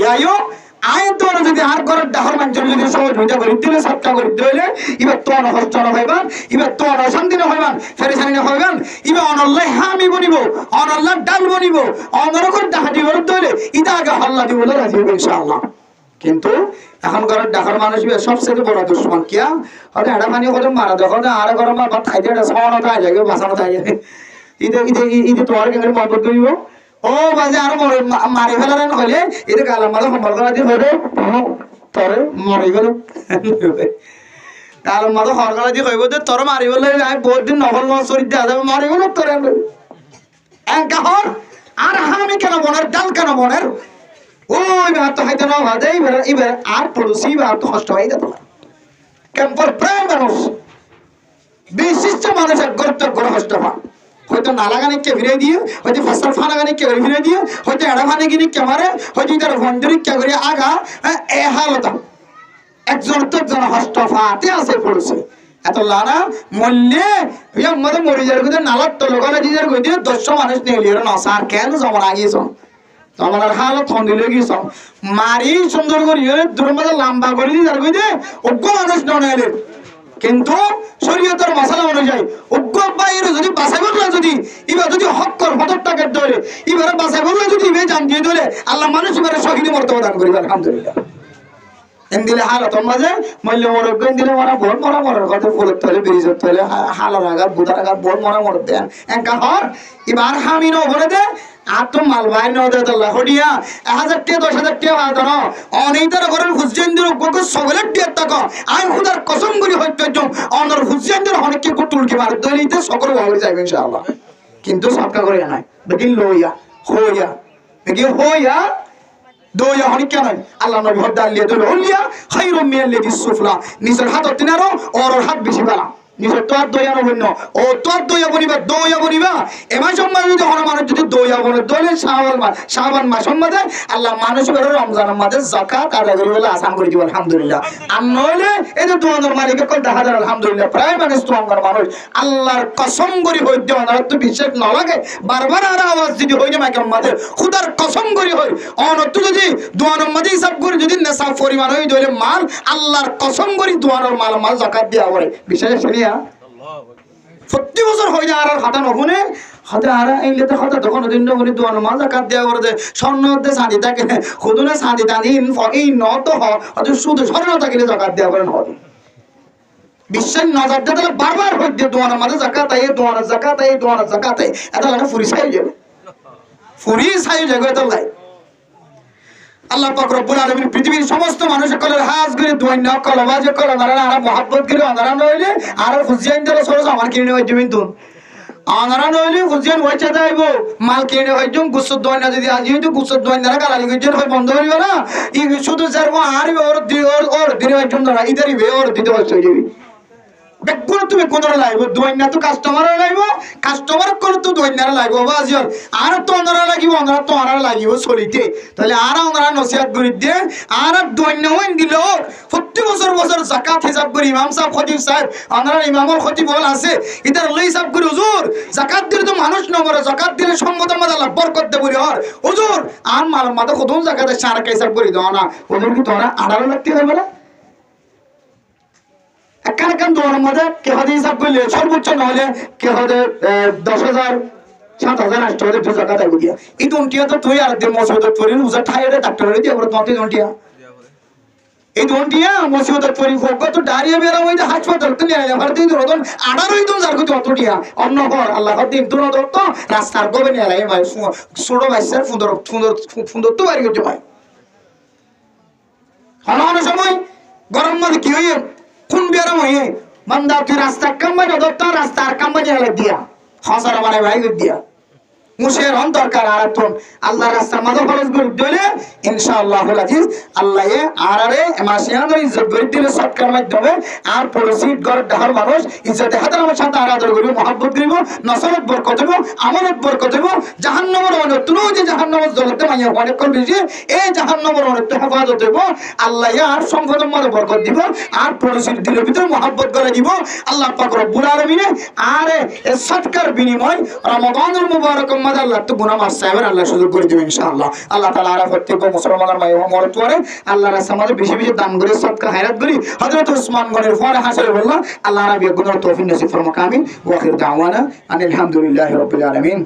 ইয়ায়ো আইন তো যদি আর করার ডাহর মানুষ যদি সহযোগিতা করি দিলে সৎকা করি দিলে এবার তো অনহস্ত হইবান এবার তো অশান্তি না হইবান ফেরেশানি না হইবান এবার অনল্লাহ হামি বনিব অনল্লাহ ডাল বনিব অনরকম ডাহাটি করে দিলে এটা আগে হল্লা দিব রাজি হবে ইনশাআল্লাহ। কিন্তু এখনকার ডাকার মানুষ সবচেয়ে বড় দুশ্মন কিয়া হয়তো এটা পানি হলে মারা দেখো না আর গরম ভাত খাইতে সমানো তাই যাবে বাঁচানো তাই যাবে ঈদে তোমার কেন মহব্বত করিব ও বাজে আর মারি ফেলার হলে এটা গালার মাঝে সম্পর্ক দিয়ে হলে তরে মরি গেল গালার মাঝে সরকার দিয়ে কইব যে তোর মারি ফেলে আমি বহুত দিন নকল চরিত দেওয়া যাবে মরি গেল তোরে এঙ্কাহর আর হামি কেন মনের ডাল কেন মনের ওই ভাত তো খাইতে না ভাজে এবার আর পড়োশি ভাত তো কষ্ট হয়ে যেত কেমন প্রায় মানুষ বিশিষ্ট মানুষ এক গরিব করে কষ্ট হয় হয়তো নালা গানে কে ফিরে দিয়ে হয়তো ফসল ফানা গানে কে ফিরে দিয়ে হয়তো এড়া ফানে গিয়ে কে মারে হয়তো তার বন্ধুরি কে করে আগা এ হালতা একজন তো একজন হস্ত ফাতে আছে পড়ছে এত লানা মল্লে মধ্যে মরি যার কোথায় নালার তো লোকালে দিয়ে কই দিয়ে 100 মানুষ নিয়ে এলিয়ে না সার কেন জমা আগিয়েছ তোমার হালত থন্দিলে গিয়েছ মারি সুন্দর করি দূর মাঝে লম্বা করে দিয়ে যার কই দিয়ে অজ্ঞ মানুষ নয় কিন্তু শরীয়তের মাসালা অনুযায়ী অজ্ঞ বাইরে যদি বাসাই বললে যদি এবার যদি হক কর টাকার ধরে এবারে বাসাই বললে যদি ইবে জান দিয়ে ধরে আল্লাহ মানুষ এবারে শহীদ মর্তবা দান করিবে আলহামদুলিল্লাহ। দিলে হালত মাঝে মল্য মরক দিলে মরা বল মরা মরার কথা ফুলের তলে ব্রিজের তলে হালার আগার বুধার আগার বল মরা মর দেন একা হর এবার হামি ন বলে দে আর তো মাল ভাই ন দে তো হডিয়া 1000 টাকা 10000 টাকা বাদ না অনেকটার ঘরের হুজেন্দ্র গোগ সগলের টিয়া টাকা আই খুদার কসম করি হইতে জম অনর হুজেন্দ্র অনেককে কুটুলকে মার দইতে সকল হয়ে যাবে ইনশাআল্লাহ কিন্তু সবকা করে নাই দেখি লইয়া হইয়া দেখি হইয়া দোয়া হনি কেন আল্লাহ নবী হদ্দাল লিয়ে দলে হলিয়া খায়রুম মিনাল লাযী সুফলা নিজের হাত তিনারো ওর হাত বেশি বালা নিজের তোর দয়া নবন্য ও তোর দয়া বনিবা এমাস সম্মান যদি হন মানুষ যদি দয়া বনে দলে শাবান মাস সম্মাদে আল্লাহ মানুষ বের রমজানের মাঝে যাকাত আদায় করি বলে আসান করে দিব আলহামদুলিল্লাহ আর নইলে এই যে দোয়ানোর মালিকের কল দেখা যায় আলহামদুলিল্লাহ প্রায় মানুষ তো আমার মানুষ আল্লাহর কসম করি হইতে অনার তো বিশ্বাস না লাগে বারবার আর আওয়াজ যদি হইনে মাইকের মাঝে খুদার কসম করি হই অনর্থ যদি দোয়ানোর মাঝে হিসাব করে যদি নেশাব পরিমাণ হই দইলে মাল আল্লাহর কসম করি দোয়ানোর মাল যাকাত দেওয়া করে বিশ্বাস শুনিয়া প্রতি বছর হয় না আর হাতা নবনে হাতে আর এইলে তো হাতা তখন দিন নবনে দোয়ানো মাল যাকাত দেওয়া করে দে স্বর্ণ দে সাদি থাকে খুদুনে সাদি তাদিন এই নত হয় অত শুধু স্বর্ণ থাকিলে যাকাত দেওয়া করেন হবে বিশ্বাস নজর দিতে বারবার হইতে দোয়ানোর মাঝে যাকাত আই দোয়ানোর যাকাত এটা লাগে ফুরি ছাই যাবে এটা লাই আল্লাহ পাক রব্বুল আলামিন পৃথিবীর সমস্ত মানুষের কলের হাজ করে দুইনা কলবাজ করে নারা আর mohabbat করে আনারা নইলে আর ফুজিয়ান দরে সরস আমার কিনে হই জমিন তুন আনারা নইলে ফুজিয়ান হইছে যাইবো মাল কিনে হই জম গুসুদ দইনা যদি আজি হইতো গুসুদ দইনা গালালি গজের হই বন্ধ করিবা না ই শুধু যারবো আর ওর দিনে হই জম না ইদারি বে ওর দিতে হই যাবি বেগুন তুমি কোন লাইবো দইনা তো কাস্টমার কোন তো দইনা লাইবো বাজির আর তো অনরা লাগিব অনরা তো অনরা লাগিব চলিতে তাহলে আর অনরা নসিহত করি দে আর দইনা হইন দিল প্রতি বছর যাকাত হিসাব করি ইমাম সাহেব খতিব সাহেব অনরা ইমামুল খতিব বল আছে ইদার লই হিসাব করি হুজুর যাকাত দিলে তো মানুষ নমরে যাকাত দিলে সম্মত মাদা আল্লাহ বরকত দে বলি হর হুজুর আর মাল মাদা কত যাকাতে সার হিসাব করি দাও না হুজুর কি তোরা 18 লাখ টাকা হইবে না একখান দোয়ানোর মধ্যে কে হদে হিসাব করলে সর্বোচ্চ নহলে কে হদে 10,000 7,000 8,000 টাকা তাই বুঝিয়া এই দুটিয়া তো তুই আর দিন মসজিদের পরি উজা ঠাইরে ডাক্তারে দিয়ে আমরা তোমাতে দুটিয়া এই দুটিয়া মসজিদের পরি ফোক তো ডারিয়া বেরা হইতে হাসপাতাল তো নিয়ে আবার দিন রতন 18 দিন যার কত অতটিয়া অন্য পর আল্লাহ দিন তুন তো রাস্তার গোবে নিয়ে আলাই ভাই ছোট বাইসার সুন্দর তো বাড়ি করতে ভাই অন্য সময় গরম মধ্যে কি হইয়ে কোন বেরম হয়ে বান্দা তুই রাস্তা কাম্বানি দত্ত রাস্তার কাম্বানি হলে দিয়া হসার মানে ভাই দিয়া মুশের হন দরকার আর তো আল্লাহ রাস্তার মাঝে খরচ করে দিলে ইনশাআল্লাহুল আজিজ আল্লাহ আরারে মাসিয়ান ইজ্জত করে দিলে সৎকার মাধ্যমে আর পরিচিত ঘর ডাহার মানুষ ইজ্জতে হাতার সাথে আদর করিব মহব্বত করিব নসরত বরকত হইব আমলত বরকত হইব জাহান্নামের অনতুন যে জাহান্নামের জলতে মাইয়া অনেক কল বেশি এই জাহান্নামের অনেক হেফাজত হইব আল্লাহ আর সম্পদের মধ্যে বরকত দিব আর পরিচিত দিলের ভিতরে মহব্বত করে দিব আল্লাহ পাক রব্বুল আলামিন আর এই সৎকার বিনিময় রমাদানুল মুবারক আল্লাহ তো গুনাহ মাফ চাইবেন আল্লাহ সুযোগ করে দিবেন ইনশাআল্লাহ আল্লাহ তাআলা আর প্রত্যেক মুসলমানের মাই ও মরত করে আল্লাহর সমাজে বেশি দান করে সদকা খায়রাত করি হযরত ওসমান গনির পরে হাসরে বলল আল্লাহ রাব্বি গুনাহ তৌফিক নসিব ফরমাক আমিন ওয়া আখির দাওয়ানা আনিল হামদুলিল্লাহি রাব্বিল আলামিন।